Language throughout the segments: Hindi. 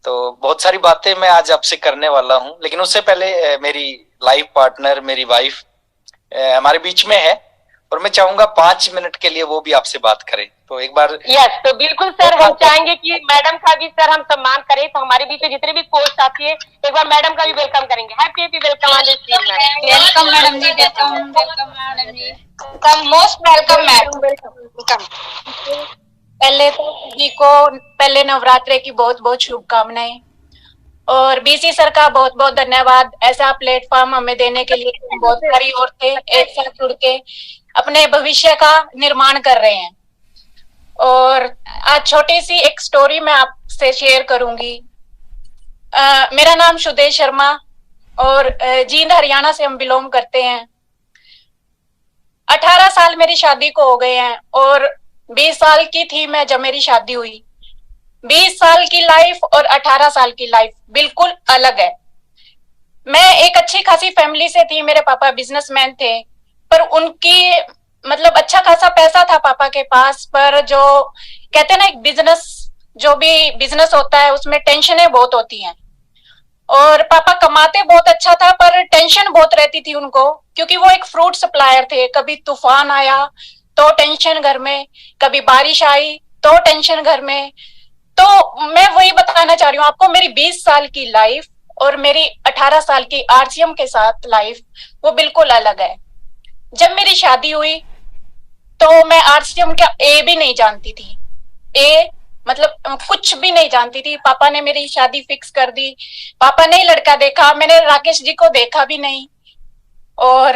तो बहुत सारी बातें मैं आज आपसे करने वाला हूं, लेकिन उससे पहले मेरी लाइफ पार्टनर, मेरी वाइफ हमारे बीच में है और मैं चाहूंगा 5 मिनट के लिए वो भी आपसे बात करें। तो एक बार यस, तो बिल्कुल सर, हम चाहेंगे कि मैडम का भी सर हम सम्मान करें। तो हमारे बीच में जितने भी कोच साथी है, एक बार मैडम का भी वेलकम करेंगे। Happy happy welcome on the screen ma'am. Welcome madam ji, welcome welcome madam ji, most welcome ma'am. Welcome. पहले तो सभी को पहले नवरात्रे की बहुत बहुत शुभकामनाएं और बीसी सर का बहुत बहुत धन्यवाद ऐसा प्लेटफॉर्म हमें देने के लिए। बहुत सारी औरतें एक साथ जुड़ के अपने भविष्य का निर्माण कर रहे हैं। और आज छोटी सी एक स्टोरी मैं आपसे शेयर करूंगी। मेरा नाम सुदेश शर्मा और जींद हरियाणा से हम बिलोंग करते हैं। 18 साल मेरी शादी को हो गए हैं और 20 साल की थी मैं जब मेरी शादी हुई। 20 साल की लाइफ और 18 साल की लाइफ बिल्कुल अलग है। मैं एक अच्छी खासी फैमिली से थी, मेरे पापा बिजनेसमैन थे, पर उनकी मतलब अच्छा खासा पैसा था पापा के पास, पर जो कहते हैं ना, एक बिजनेस, जो भी बिजनेस होता है उसमें टेंशनें बहुत होती हैं। और पापा कमाते बहुत अच्छा था पर टेंशन बहुत रहती थी उनको, क्योंकि वो एक फ्रूट सप्लायर थे। कभी तूफान आया तो टेंशन घर में, कभी बारिश आई तो टेंशन घर में। तो मैं वही बताना चाह रही हूँ आपको, मेरी 20 साल की लाइफ और मेरी 18 साल की आरसीएम के साथ लाइफ वो बिल्कुल अलग है। जब मेरी शादी हुई तो मैं आरसीएम का ए भी नहीं जानती थी। ए मतलब कुछ भी नहीं जानती थी। पापा ने मेरी शादी फिक्स कर दी। पापा ने लड़का देखा, मैंने राकेश जी को देखा भी नहीं। और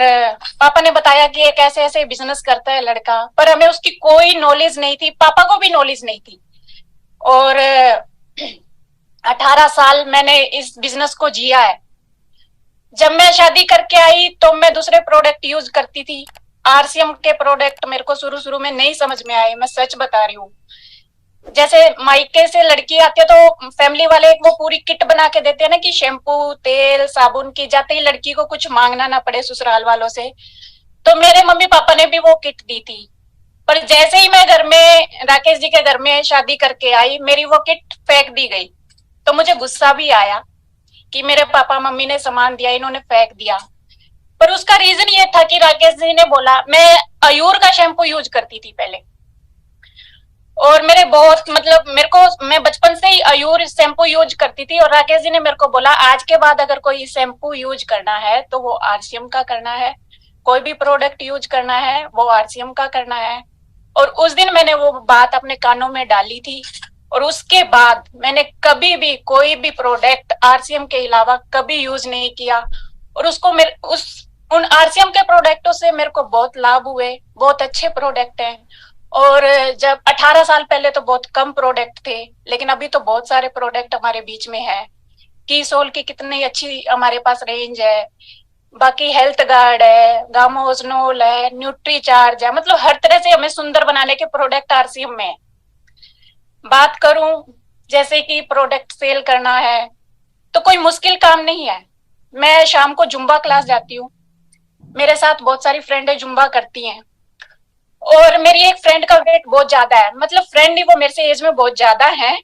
पापा ने बताया कि एक ऐसे ऐसे बिजनेस करता है लड़का, पर हमें उसकी कोई नॉलेज नहीं थी, पापा को भी नॉलेज नहीं थी। और 18 साल मैंने इस बिजनेस को जिया है। जब मैं शादी करके आई तो मैं दूसरे प्रोडक्ट यूज करती थी। आरसीएम के प्रोडक्ट मेरे को शुरू शुरू में नहीं समझ में आए, मैं सच बता रही हूँ। जैसे मायके से लड़की आती है तो फैमिली वाले वो पूरी किट बना के देते हैं ना, कि शैम्पू, तेल, साबुन की, जाते ही लड़की को कुछ मांगना ना पड़े ससुराल वालों से। तो मेरे मम्मी पापा ने भी वो किट दी थी। पर जैसे ही मैं घर में राकेश जी के घर में शादी करके आई, मेरी वो किट फेंक दी गई। तो मुझे गुस्सा भी आया कि मेरे पापा मम्मी ने सामान दिया, इन्होंने फेंक दिया। पर उसका रीजन ये था कि राकेश जी ने बोला, मैं अयूर का शैम्पू यूज करती थी पहले, और मेरे बहुत मतलब मेरे को, मैं बचपन से ही अयूर शैम्पू यूज करती थी। और राकेश जी ने मेरे को बोला, आज के बाद अगर कोई शैम्पू यूज करना है तो वो आरसीएम का करना है, कोई भी प्रोडक्ट यूज करना है वो आरसीएम का करना है। और उस दिन मैंने वो बात अपने कानों में डाली थी, और उसके बाद मैंने कभी भी कोई भी प्रोडक्ट आरसीएम के अलावा कभी यूज नहीं किया। और उसको मेरे उन आरसीएम के प्रोडक्टों से मेरे को बहुत लाभ हुए, बहुत अच्छे प्रोडक्ट हैं। और जब 18 साल पहले तो बहुत कम प्रोडक्ट थे, लेकिन अभी तो बहुत सारे प्रोडक्ट हमारे बीच में है। की सोल की कितनी अच्छी हमारे पास रेंज है, बाकी हेल्थ गार्ड है, गामोजनोल है, न्यूट्री चार्ज है, मतलब हर तरह से हमें सुंदर बनाने के प्रोडक्ट आरसीएम में है। बात करूं जैसे कि प्रोडक्ट सेल करना है तो कोई मुश्किल काम नहीं है। मैं शाम को जुम्बा क्लास जाती हूँ, मेरे साथ बहुत सारी फ्रेंड है जुम्बा करती हैं। और मेरी एक फ्रेंड का वेट बहुत ज्यादा है, मतलब फ्रेंड ही, वो मेरे से एज में बहुत ज्यादा है,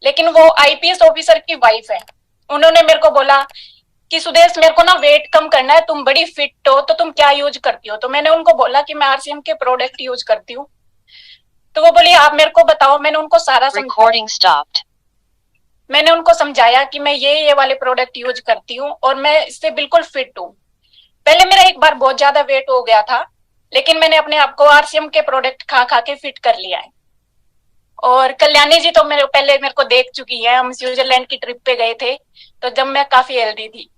लेकिन वो आईपीएस ऑफिसर की वाइफ है। उन्होंने मेरे को बोला कि सुदेश, मेरे को ना वेट कम करना है, तुम बड़ी फिट हो तो तुम क्या यूज करती हो? तो मैंने उनको बोला कि मैं आरसीएम के प्रोडक्ट यूज करती हूँ। तो वो बोली, आप मेरे को बताओ। मैंने उनको सारा मैंने उनको समझाया कि मैं ये वाले प्रोडक्ट यूज करती हूँ और मैं इससे बिल्कुल फिट हूँ। पहले मेरा एक बार बहुत ज्यादा वेट हो गया था, लेकिन मैंने अपने आप को आरसीएम के प्रोडक्ट खा खा के फिट कर लिया है। और कल्याणी जी तो मेरे को देख चुकी है, हम स्विट्जरलैंड की ट्रिप पे गए थे तो जब मैं काफी हेल्दी थी।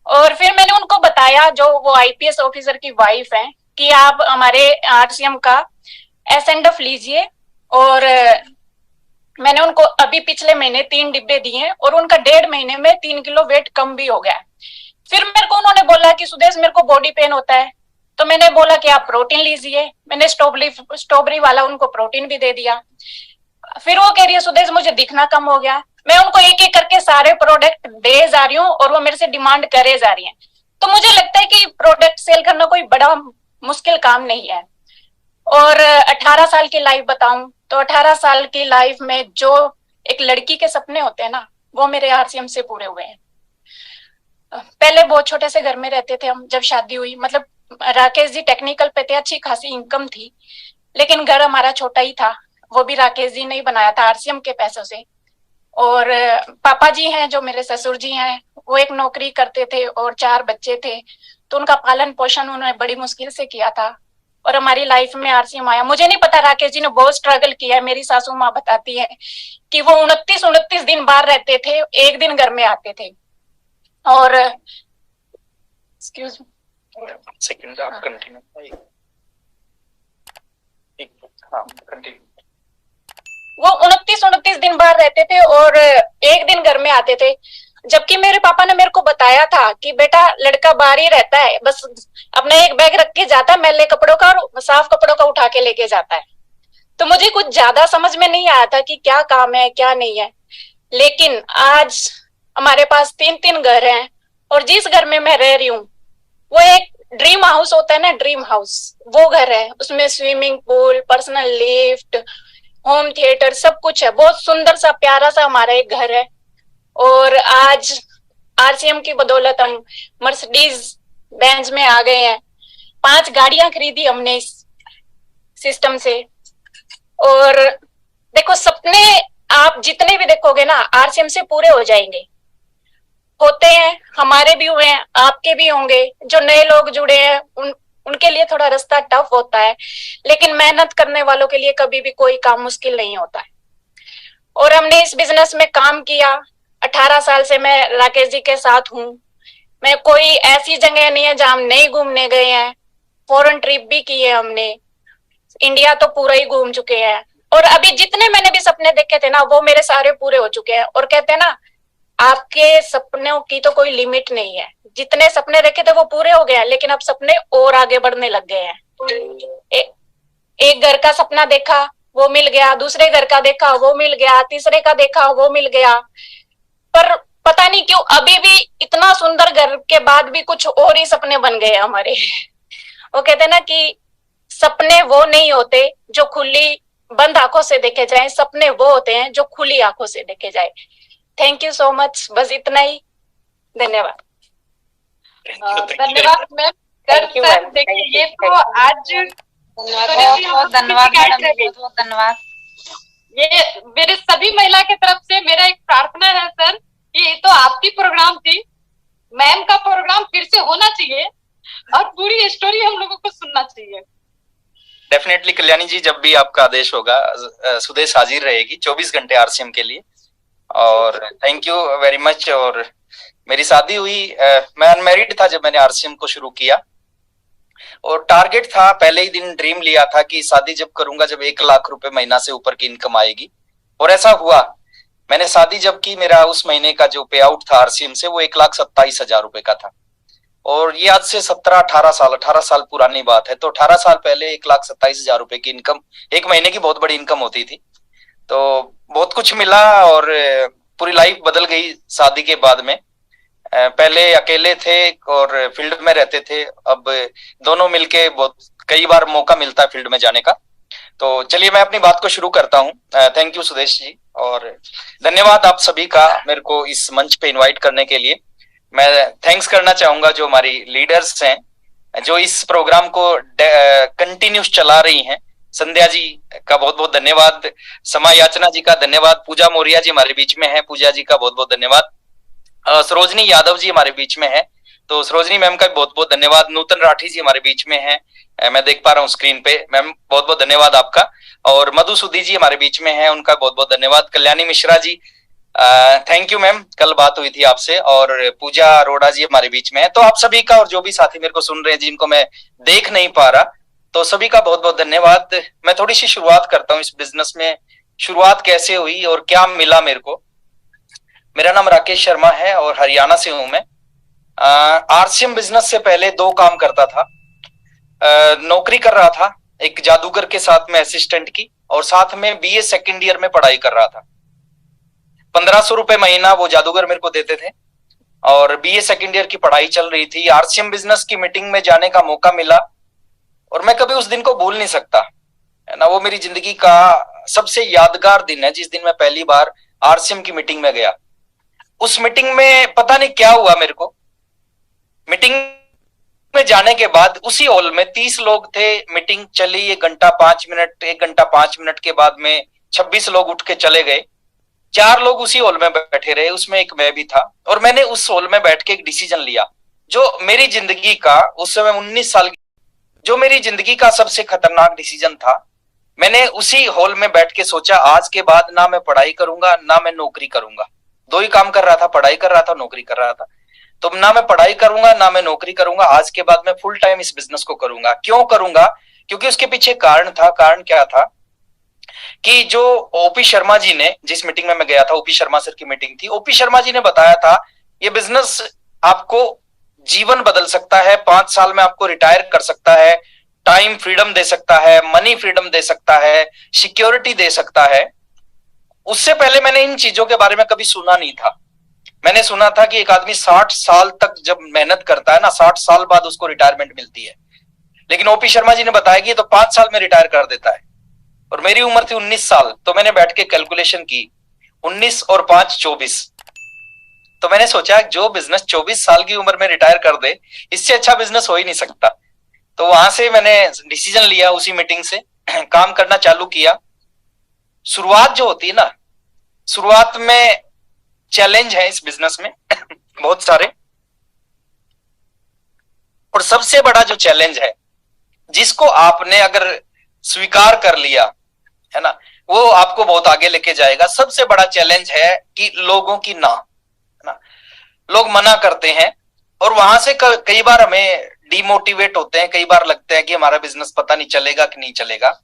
और फिर मैंने उनको बताया, जो वो आईपीएस ऑफिसर की वाइफ है, कि आप हमारे आरसीएम का एसएनडफ लीजिए। और मैंने उनको अभी पिछले महीने 3 डिब्बे दिए और उनका 1.5 महीने में 3 किलो वेट कम भी हो गया। फिर मेरे को उन्होंने बोला कि सुदेश, मेरे को बॉडी पेन होता है। तो मैंने बोला कि आप प्रोटीन लीजिए। मैंने स्ट्रॉबेरी वाला उनको प्रोटीन भी दे दिया। फिर वो कह रही है, सुदेश मुझे दिखना कम हो गया। मैं उनको एक एक करके सारे प्रोडक्ट दे जा रही हूँ और वो मेरे से डिमांड करे जा रही है। तो मुझे लगता है कि प्रोडक्ट सेल करना कोई बड़ा मुश्किल काम नहीं है। और 18 साल की लाइफ बताऊं तो 18 साल की लाइफ में जो एक लड़की के सपने होते हैं ना, वो मेरे आरसीएम से पूरे हुए हैं। पहले बहुत छोटे से घर में रहते थे हम, जब शादी हुई, मतलब राकेश जी टेक्निकल पे थे, अच्छी खासी इनकम थी, लेकिन घर हमारा छोटा ही था। वो भी राकेश जी ने ही बनाया था आरसीएम के पैसों से। और पापा जी हैं जो मेरे ससुर जी हैं, वो एक नौकरी करते थे और 4 बच्चे थे, तो उनका पालन पोषण उन्होंने बड़ी मुश्किल से किया था। और हमारी लाइफ में आरसीएम आया। मुझे नहीं पता, राकेश जी ने बहुत स्ट्रगल किया है। मेरी सासू माँ बताती है कि वो 29 दिन बाहर रहते थे, एक दिन घर में आते थे। और एक्सक्यूज सेकंड, आप कंटिन्यू। हाँ, कंटिन्यू। वो 29 दिन बाहर रहते थे और एक दिन घर में आते थे। जबकि मेरे पापा ने मेरे को बताया था कि बेटा लड़का बाहर ही रहता है, बस अपना एक बैग रख के जाता है मैले कपड़ों का और साफ कपड़ों का उठा के लेके जाता है। तो मुझे कुछ ज्यादा समझ में नहीं आया था कि क्या काम है क्या नहीं है। लेकिन आज हमारे पास 3 घर हैं और जिस घर में मैं रह रही हूँ वो एक ड्रीम हाउस होता है ना, ड्रीम हाउस, वो घर है। उसमें swimming pool, personal lift, home theatre, सब कुछ है। बहुत सुंदर सा प्यारा सा हमारा एक घर है। और आज आरसीएम की बदौलत हम मर्सिडीज बेंज में आ गए हैं। 5 गाड़ियां खरीदी हमने इस सिस्टम से। और देखो, सपने आप जितने भी देखोगे ना आरसीएम से पूरे हो जाएंगे। होते हैं, हमारे भी हुए हैं, आपके भी होंगे। जो नए लोग जुड़े हैं उनके लिए थोड़ा रास्ता टफ होता है, लेकिन मेहनत करने वालों के लिए कभी भी कोई काम मुश्किल नहीं होता है। और हमने इस बिजनेस में काम किया। 18 साल से मैं राकेश जी के साथ हूँ। मैं कोई ऐसी जगह नहीं है जहां हम नहीं घूमने गए हैं। फॉरेन ट्रिप भी की है हमने, इंडिया तो पूरा ही घूम चुके हैं। और अभी जितने मैंने भी सपने देखे थे ना वो मेरे सारे पूरे हो चुके हैं। और कहते हैं ना, आपके सपनों की तो कोई लिमिट नहीं है। जितने सपने देखे थे वो पूरे हो गए हैं, लेकिन अब सपने और आगे बढ़ने लग गए हैं। एक घर का सपना देखा वो मिल गया, दूसरे घर का देखा वो मिल गया, तीसरे का देखा वो मिल गया। पर पता नहीं क्यों अभी भी इतना सुंदर घर के बाद भी कुछ और ही सपने बन गए हमारे। वो कहते हैं ना कि सपने वो नहीं होते जो खुली बंद आंखों से देखे जाए, सपने वो होते हैं जो खुली आंखों से देखे जाए। थैंक यू सो मच, बस इतना ही। धन्यवाद। धन्यवाद मैम। सर देखिए, ये तो आज धन्यवाद। ये मेरे सभी महिला की तरफ से मेरा एक प्रार्थना है सर, ये तो आपकी प्रोग्राम थी, मैम का प्रोग्राम फिर से होना चाहिए और पूरी स्टोरी हम लोगों को सुनना चाहिए। डेफिनेटली कल्याणी जी, जब भी आपका आदेश होगा सुदेश हाजिर रहेगी 24 घंटे आरसीएम के लिए। और थैंक यू वेरी मच। और मेरी शादी हुई, मैं अनमैरिड था जब मैंने आरसीएम को शुरू किया। और टारगेट था, पहले ही दिन ड्रीम लिया था कि शादी जब करूंगा जब 1 लाख रुपए महीना से ऊपर की इनकम आएगी। और ऐसा हुआ। मैंने शादी जब की, मेरा उस महीने का जो पे आउट था आरसीएम से वो 1,27,000 रुपए का था। और ये आज से 18 साल पुरानी बात है। तो 18 साल पहले 1,27,000 रुपए की इनकम एक महीने की बहुत बड़ी इनकम होती थी। तो बहुत कुछ मिला और पूरी लाइफ बदल गई शादी के बाद में। पहले अकेले थे और फील्ड में रहते थे, अब दोनों मिलके बहुत कई बार मौका मिलता है फील्ड में जाने का। तो चलिए मैं अपनी बात को शुरू करता हूँ। थैंक यू सुदेश जी, और धन्यवाद आप सभी का मेरे को इस मंच पे इनवाइट करने के लिए। मैं थैंक्स करना चाहूंगा जो हमारी लीडर्स हैं जो इस प्रोग्राम को कंटिन्यूस चला रही हैं। संध्या जी का बहुत बहुत धन्यवाद, समा याचना जी का धन्यवाद, पूजा मौर्य जी हमारे बीच में है, पूजा जी का बहुत बहुत धन्यवाद, सरोजनी यादव जी हमारे बीच में है, तो सरोजनी मैम का भी बहुत बहुत धन्यवाद, नूतन राठी जी हमारे बीच में है, मैं देख पा रहा हूँ स्क्रीन पे, मैम बहुत बहुत धन्यवाद आपका। और मधुसूदी जी हमारे बीच में है, उनका बहुत बहुत धन्यवाद। Kalyani Mishra ji thank you ma'am, कल बात हुई थी आपसे। और पूजा अरोड़ा जी हमारे बीच में है। तो आप सभी का और जो भी साथी मेरे को सुन रहे हैं जिनको मैं देख नहीं पा रहा, तो सभी का बहुत बहुत धन्यवाद। मैं थोड़ी सी शुरुआत करता हूँ इस बिजनेस में, शुरुआत कैसे हुई और क्या मिला मेरे को। मेरा नाम राकेश शर्मा है और हरियाणा से हूं मैं। आरसीएम बिजनेस से पहले 2 काम करता था। नौकरी कर रहा था एक जादूगर के साथ में असिस्टेंट की, और साथ में बीए सेकंड ईयर में पढ़ाई कर रहा था। 1500 रुपए महीना वो जादूगर मेरे को देते थे और बीए सेकंड ईयर की पढ़ाई चल रही थी। आरसीएम बिजनेस की मीटिंग में जाने का मौका मिला और मैं कभी उस दिन को भूल नहीं सकता, है ना। वो मेरी जिंदगी का सबसे यादगार दिन है जिस दिन मैं पहली बार आरसीएम की मीटिंग में गया। उस मीटिंग में पता नहीं क्या हुआ, मेरे को मीटिंग में जाने के बाद उसी हॉल में 30 लोग थे, मीटिंग चली 1 घंटा 5 मिनट, 1 घंटा 5 मिनट के बाद में 26 लोग उठ के चले गए। 4 लोग उसी हॉल में बैठे रहे, उसमें एक मैं भी था। और मैंने उस हॉल में बैठ के एक डिसीजन लिया जो मेरी जिंदगी का, उस समय 19 साल, जो मेरी जिंदगी का सबसे खतरनाक डिसीजन था। मैंने उसी हॉल में बैठ के सोचा, आज के बाद ना मैं पढ़ाई करूंगा ना मैं नौकरी करूंगा। 2 ही काम कर रहा था, पढ़ाई कर रहा था, नौकरी कर रहा था। तो ना मैं पढ़ाई करूंगा ना मैं नौकरी करूंगा, आज के बाद मैं फुल टाइम इस बिजनेस को करूंगा। क्यों करूंगा? क्योंकि उसके पीछे कारण था। कारण क्या था कि जो ओपी शर्मा जी ने, जिस मीटिंग में मैं गया था, ओपी शर्मा सर की मीटिंग थी, ओपी शर्मा जी ने बताया था ये बिजनेस आपको जीवन बदल सकता है, 5 साल में आपको रिटायर कर सकता है, टाइम फ्रीडम दे सकता है, मनी फ्रीडम दे सकता है, सिक्योरिटी दे सकता है। उससे पहले मैंने इन चीजों के बारे में कभी सुना नहीं था। मैंने सुना था कि एक आदमी 60 साल तक जब मेहनत करता है ना, 60 साल बाद उसको रिटायरमेंट मिलती है। लेकिन ओपी शर्मा जी ने बताया कि ये तो 5 साल में रिटायर कर देता है। और मेरी उम्र थी 19 साल, तो मैंने बैठ के कैलकुलेशन की, 19 और 5 24। तो मैंने सोचा जो बिजनेस 24 साल की उम्र में रिटायर कर दे, इससे अच्छा बिजनेस हो ही नहीं सकता। तो वहां से मैंने डिसीजन लिया, उसी मीटिंग से काम करना चालू किया। शुरुआत जो होती है ना, शुरुआत में चैलेंज है इस बिजनेस में बहुत सारे। और सबसे बड़ा जो चैलेंज है, जिसको आपने अगर स्वीकार कर लिया है ना, वो आपको बहुत आगे लेके जाएगा। सबसे बड़ा चैलेंज है कि लोगों की ना, है ना, लोग मना करते हैं और वहां से कई बार हमें डिमोटिवेट होते हैं। कई बार लगता है कि हमारा बिजनेस पता नहीं चलेगा कि नहीं चलेगा।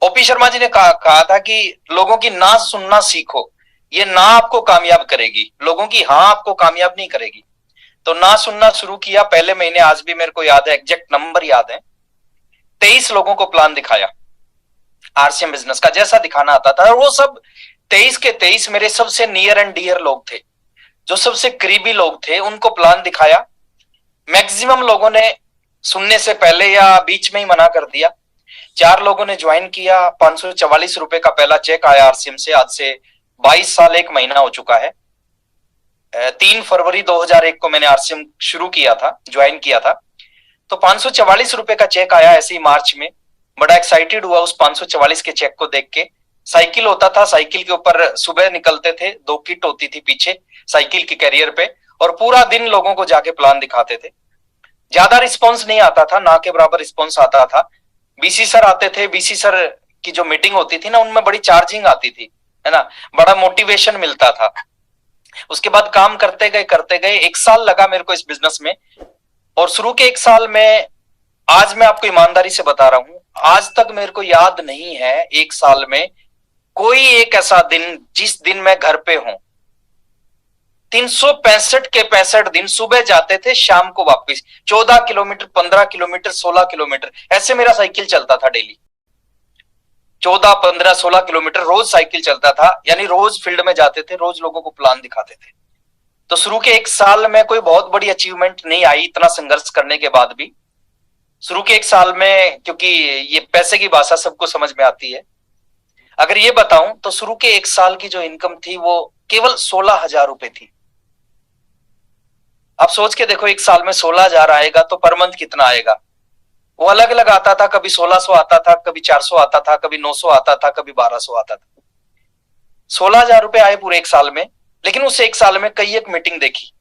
ओपी शर्मा जी ने कहा था कि लोगों की ना सुनना सीखो, ये ना आपको कामयाब करेगी, लोगों की हाँ आपको कामयाब नहीं करेगी। तो ना सुनना शुरू किया। पहले महीने, आज भी मेरे को याद है, एग्जैक्ट नंबर याद है, 23 लोगों को प्लान दिखाया आरसीएम बिजनेस का, जैसा दिखाना आता था। और वो सब 23 के 23 मेरे सबसे नियर एंड डियर लोग थे, जो सबसे करीबी लोग थे, उनको प्लान दिखाया। मैक्सिमम लोगों ने सुनने से पहले या बीच में ही मना कर दिया। 4 लोगों ने ज्वाइन किया। 544 रुपए का पहला चेक आया आरसीएम से। आज से 22 साल 1 महीना हो चुका है। 3 फरवरी 2001 को मैंने आरसीएम शुरू किया था, ज्वाइन किया था। तो 544 रुपए का चेक आया ऐसे ही मार्च में। बड़ा एक्साइटेड हुआ उस 544 के चेक को देख के। साइकिल होता था, साइकिल के ऊपर सुबह निकलते थे, 2 किट होती थी पीछे साइकिल के कैरियर पे, और पूरा दिन लोगों को जाके प्लान दिखाते थे। ज्यादा रिस्पॉन्स नहीं आता था, ना के बराबर रिस्पॉन्स आता था। बीसी सर आते थे, बीसी सर की जो मीटिंग होती थी ना, उनमें बड़ी चार्जिंग आती थी, है ना, बड़ा मोटिवेशन मिलता था। उसके बाद काम करते गए 1 साल लगा मेरे को इस बिजनेस में। और शुरू के 1 साल में, आज मैं आपको ईमानदारी से बता रहा हूं, आज तक मेरे को याद नहीं है 1 साल में कोई एक ऐसा दिन जिस दिन मैं घर पे हूं। 365 के 65 दिन सुबह जाते थे, शाम को वापस। 14 किलोमीटर, 15 किलोमीटर, 16 किलोमीटर, ऐसे मेरा साइकिल चलता था डेली। 14, 15, 16 किलोमीटर रोज साइकिल चलता था, यानी रोज फील्ड में जाते थे, रोज लोगों को प्लान दिखाते थे। तो शुरू के 1 साल में कोई बहुत बड़ी अचीवमेंट नहीं आई, इतना संघर्ष करने के बाद भी। शुरू के 1 साल में, क्योंकि ये पैसे की भाषा सबको समझ में आती है, अगर ये बताऊं तो शुरू के 1 साल की जो इनकम थी वो केवल 16,000 रुपए थी। आप सोच के देखो, 1 साल में 16,000 आएगा तो पर मंथ कितना आएगा? वो अलग अलग आता था, कभी 1600 आता था, कभी 400 आता था, कभी 900 आता था, कभी 1200 आता था। 16,000 रुपए आए पूरे 1 साल में। लेकिन उस 1 साल में कई एक मीटिंग देखी,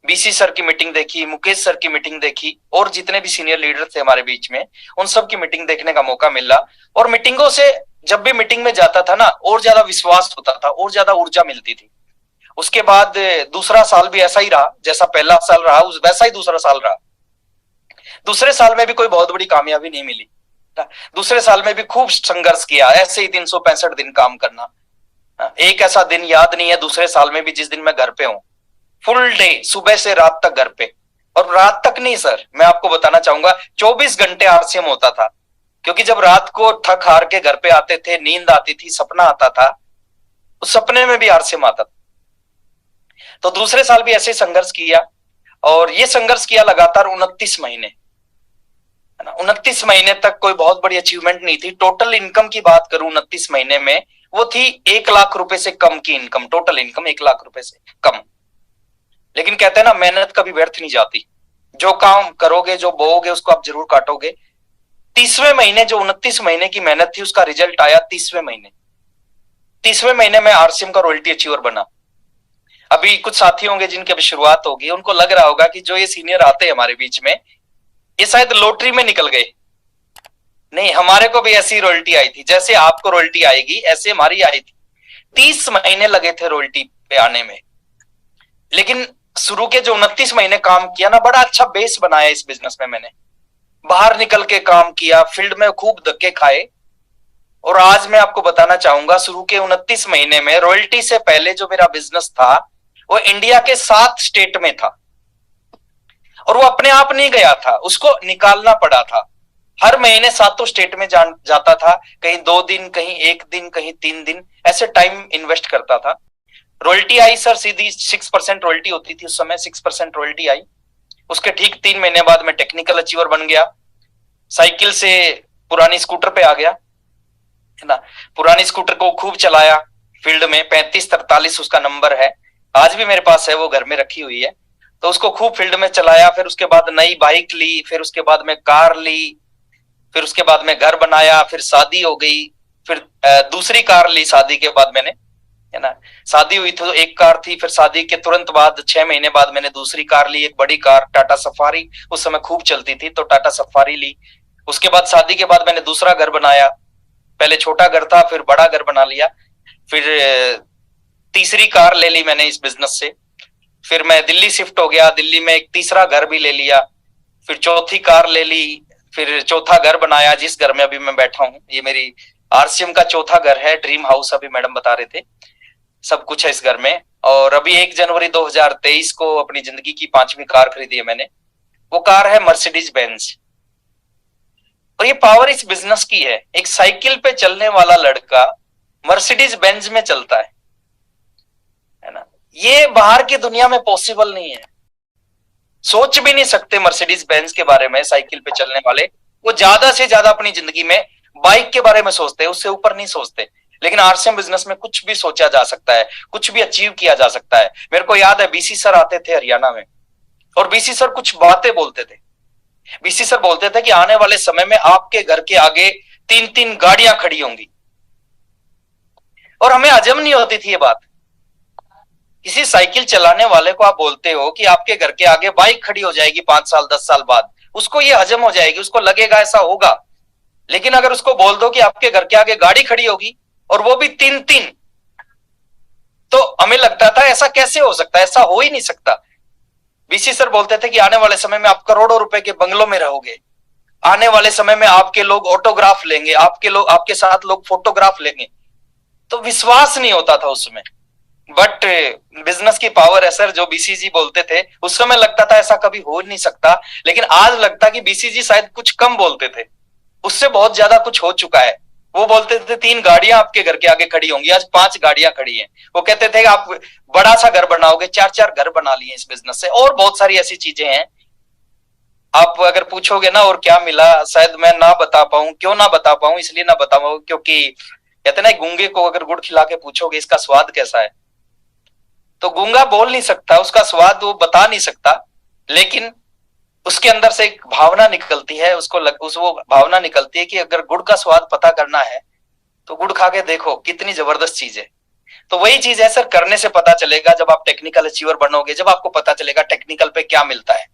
बीसी सर की मीटिंग देखी, मुकेश सर की मीटिंग देखी, और जितने भी सीनियर लीडर थे हमारे बीच में, उन सब की मीटिंग देखने का मौका मिला। और मीटिंगों से, जब भी मीटिंग में जाता था ना, और ज्यादा विश्वास होता था, और ज्यादा ऊर्जा मिलती थी। उसके बाद दूसरा साल भी ऐसा ही रहा, जैसा पहला साल रहा वैसा ही दूसरा साल रहा। दूसरे साल में भी कोई बहुत बड़ी कामयाबी नहीं मिली। दूसरे साल में भी खूब संघर्ष किया, ऐसे ही 365 दिन काम करना। एक ऐसा दिन याद नहीं है दूसरे साल में भी जिस दिन मैं घर पे हूं, फुल डे, सुबह से रात तक घर पे। और रात तक नहीं सर, मैं आपको बताना चाहूंगा, 24 घंटे आरसीएम होता था। क्योंकि जब रात को थक हार के घर पे आते थे, नींद आती थी, सपना आता था, उस सपने में भी आरसीएम आता था। तो दूसरे साल भी ऐसे संघर्ष किया, और ये संघर्ष किया लगातार 29 महीने, है ना। 29 महीने तक कोई बहुत बड़ी अचीवमेंट नहीं थी। टोटल इनकम की बात करूं 29 महीने में वो थी 1 लाख रुपए से कम की इनकम, टोटल इनकम 1 लाख रुपए से कम। लेकिन कहते हैं ना, मेहनत कभी व्यर्थ नहीं जाती। जो काम करोगे, जो बोओगे, उसको आप जरूर काटोगे। 30वें महीने, जो 29 महीने की मेहनत थी, उसका रिजल्ट आया 30वें महीने। 30वें महीने में आरसीएम का रॉयल्टी अचीवर बना। अभी कुछ साथी होंगे जिनकी अभी शुरुआत होगी, उनको लग रहा होगा कि जो ये सीनियर आते हैं हमारे बीच में, ये शायद लॉटरी में निकल गए। नहीं, हमारे को भी ऐसी रॉयल्टी आई थी, जैसे आपको रॉयल्टी आएगी ऐसे हमारी आई थी। 30 महीने लगे थे रॉयल्टी पे आने में। लेकिन शुरू के जो 29 महीने काम किया ना, बड़ा अच्छा बेस बनाया इस बिजनेस में। मैंने बाहर निकल के काम किया, फील्ड में खूब धक्के खाए, और आज मैं आपको बताना चाहूंगा, शुरू के 29 महीने में रॉयल्टी से पहले जो मेरा बिजनेस था वो इंडिया के 7 स्टेट में था। और वो अपने आप नहीं गया था, उसको निकालना पड़ा था। हर महीने 7 स्टेट में जाता था, कहीं 2 दिन, कहीं 1 दिन, कहीं 3 दिन, ऐसे टाइम इन्वेस्ट करता था। रॉयल्टी आई सर सीधी 6% रॉयल्टी होती थी उस समय, 6% रॉयल्टी आई। उसके ठीक 3 महीने बाद मैं टेक्निकल अचीवर बन गया। साइकिल से पुरानी स्कूटर पे आ गया, है ना। पुरानी स्कूटर को खूब चलाया फील्ड में, 3543 उसका नंबर है, आज भी मेरे पास है, वो घर में रखी हुई है। तो उसको खूब फील्ड में चलाया। फिर उसके बाद नई बाइक ली, फिर उसके बाद में कार ली, फिर उसके बाद में घर बनाया, फिर शादी हो गई, फिर दूसरी कार ली शादी के बाद मैंने, है ना। शादी हुई तो एक कार थी, फिर शादी के तुरंत बाद 6 महीने बाद मैंने दूसरी कार ली, एक बड़ी कार टाटा सफारी, उस समय खूब चलती थी तो टाटा सफारी ली। उसके बाद शादी के बाद मैंने दूसरा घर बनाया, पहले छोटा घर था फिर बड़ा घर बना लिया। फिर तीसरी कार ले ली मैंने इस बिजनेस से। फिर मैं दिल्ली शिफ्ट हो गया, दिल्ली में एक तीसरा घर भी ले लिया। फिर चौथी कार ले ली, फिर चौथा घर बनाया जिस घर में अभी मैं बैठा हूँ। ये मेरी आरसीएम का चौथा घर है, ड्रीम हाउस, अभी मैडम बता रहे थे, सब कुछ है इस घर में। और अभी 1 जनवरी 2023 को अपनी जिंदगी की 5वीं कार खरीदी है मैंने। वो कार है मर्सिडीज बेंज। और ये पावर इस बिजनेस की है, एक साइकिल पे चलने वाला लड़का मर्सिडीज बेंज में चलता है ना। ये बाहर की दुनिया में पॉसिबल नहीं है, सोच भी नहीं सकते मर्सिडीज बेंज के बारे में। साइकिल पे चलने वाले वो ज्यादा से ज्यादा अपनी जिंदगी में बाइक के बारे में सोचते हैं, उससे ऊपर नहीं सोचते। लेकिन आरसीएम बिजनेस में कुछ भी सोचा जा सकता है, कुछ भी अचीव किया जा सकता है। मेरे को याद है बीसी सर आते थे हरियाणा में, और बीसी सर कुछ बातें बोलते थे। बीसी सर बोलते थे कि आने वाले समय में आपके घर के आगे 3-3 गाड़ियां खड़ी होंगी। और हमें हजम नहीं होती थी ये बात। किसी साइकिल चलाने वाले को आप बोलते हो कि आपके घर के आगे बाइक खड़ी हो जाएगी 5 साल 10 साल बाद, उसको ये हजम हो जाएगी, उसको लगेगा ऐसा होगा। लेकिन अगर उसको बोल दो कि आपके घर के आगे गाड़ी खड़ी होगी, और वो भी 3-3, तो हमें लगता था ऐसा कैसे हो सकता है, ऐसा हो ही नहीं सकता। बीसी सर बोलते थे कि आने वाले समय में आप करोड़ों रुपए के बंगलों में रहोगे, आने वाले समय में आपके लोग ऑटोग्राफ लेंगे, आपके साथ लोग फोटोग्राफ लेंगे। तो विश्वास नहीं होता था उसमें। बट बिजनेस की पावर है सर, जो बीसीजी बोलते थे उस समय लगता था ऐसा कभी हो नहीं सकता। लेकिन आज लगता कि बीसीजी शायद कुछ कम बोलते थे, उससे बहुत ज्यादा कुछ हो चुका है। वो बोलते थे 3 गाड़ियां आपके घर के आगे खड़ी होंगी, आज 5 गाड़ियां खड़ी हैं। वो कहते थे कि आप बड़ा सा घर बनाओगे, 4-4 घर बना लिए इस बिजनेस से। और बहुत सारी ऐसी चीजें हैं, आप अगर पूछोगे ना और क्या मिला, शायद मैं ना बता पाऊं। क्यों ना बता पाऊं? इसलिए ना बता पाऊं क्योंकि कहते ना, गूंगे को अगर गुड़ खिला के पूछोगे इसका स्वाद कैसा है, तो गूंगा बोल नहीं सकता, उसका स्वाद वो बता नहीं सकता। लेकिन उसके अंदर से एक भावना निकलती है, वो भावना निकलती है कि अगर गुड़ का स्वाद पता करना है तो गुड़ खा के देखो, कितनी जबरदस्त चीज है। तो वही चीज है सर, करने से पता चलेगा। जब आप टेक्निकल अचीवर बनोगे, जब आपको पता चलेगा टेक्निकल पे क्या मिलता है।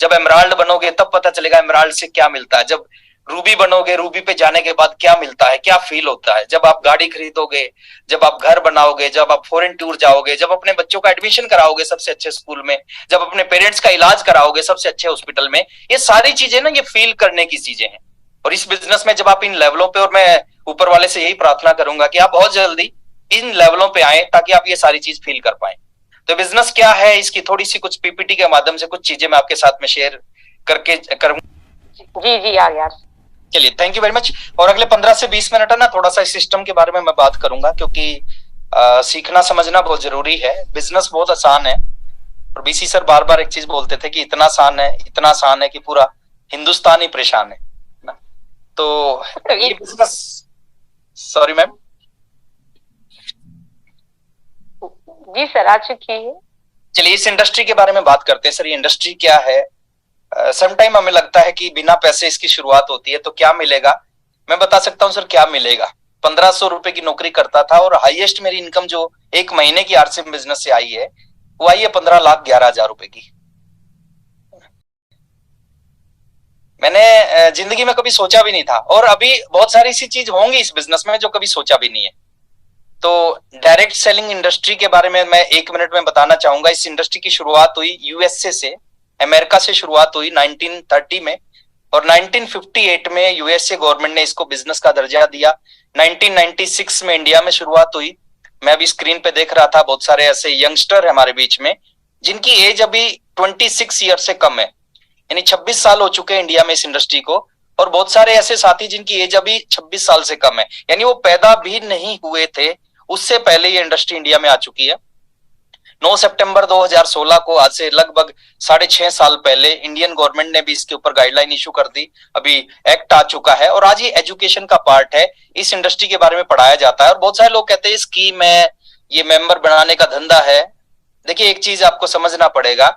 जब एमराल्ड बनोगे तब पता चलेगा एमराल्ड से क्या मिलता है। जब रूबी बनोगे, रूबी पे जाने के बाद क्या मिलता है, क्या फील होता है। जब आप गाड़ी खरीदोगे, जब आप घर बनाओगे, जब आप फॉरेन टूर जाओगे, जब अपने बच्चों का एडमिशन कराओगे सबसे अच्छे स्कूल में, जब अपने पेरेंट्स का इलाज कराओगे सबसे अच्छे हॉस्पिटल में, ये सारी चीजें ना, ये फील करने की चीजें हैं। और इस बिजनेस में जब आप इन लेवलों पे, और मैं ऊपर वाले से यही प्रार्थना करूंगा कि आप बहुत जल्दी इन लेवलों पे आए ताकि आप ये सारी चीज फील कर पाए। तो बिजनेस क्या है, इसकी थोड़ी सी कुछ पीपीटी के माध्यम से कुछ चीजें मैं आपके साथ में शेयर करके करूंगा। जी आ गया। चलिए, थैंक यू वेरी मच। और अगले 15 से 20 मिनट है ना, थोड़ा सा सिस्टम के बारे में मैं बात करूंगा, क्योंकि सीखना समझना बहुत जरूरी है। बिजनेस बहुत आसान है, और बीसी सर बार बार एक चीज बोलते थे कि इतना आसान है, इतना आसान है कि पूरा हिंदुस्तान ही परेशान है ना। तो ये बिजनेस, सॉरी मैम, जी सर, आ चुकी है। चलिए इस इंडस्ट्री के बारे में बात करते हैं। सर ये इंडस्ट्री क्या है? समटाइम हमें लगता है कि बिना पैसे इसकी शुरुआत होती है, तो क्या मिलेगा? मैं बता सकता हूँ सर क्या मिलेगा। 1500 रुपए की नौकरी करता था और हाईएस्ट मेरी इनकम जो एक महीने की आरसीएम बिजनेस से आई है वो आई है 15,11,000 रुपए की। मैंने जिंदगी में कभी सोचा भी नहीं था, और अभी बहुत सारी ऐसी चीज होंगी इस बिजनेस में जो कभी सोचा भी नहीं है। तो डायरेक्ट सेलिंग इंडस्ट्री के बारे में मैं 1 मिनट में बताना चाहूंगा। इस इंडस्ट्री की शुरुआत हुई यूएसए से, अमेरिका से शुरुआत हुई 1930 में, और 1958 में यूएसए गवर्नमेंट ने इसको बिजनेस का दर्जा दिया। 1996 में इंडिया में शुरुआत हुई। मैं अभी स्क्रीन पे देख रहा था, बहुत सारे ऐसे यंगस्टर है हमारे बीच में जिनकी एज अभी 26 ईयर से कम है, यानी 26 साल हो चुके हैं इंडिया में इस इंडस्ट्री को। और बहुत सारे ऐसे साथी जिनकी एज अभी 26 साल से कम है, यानी वो पैदा भी नहीं हुए थे, उससे पहले ये इंडस्ट्री इंडिया में आ चुकी है। 9 सितंबर 2016 को, आज से लगभग 6.5 साल पहले, इंडियन गवर्नमेंट ने भी इसके ऊपर गाइडलाइन इशू कर दी। अभी एक्ट आ चुका है और आज ये एजुकेशन का पार्ट है। इस इंडस्ट्री के बारे में पढ़ाया जाता है और बहुत सारे लोग कहते हैं स्कीम है, ये मेंबर बनाने का धंधा है। देखिए एक चीज आपको समझना पड़ेगा,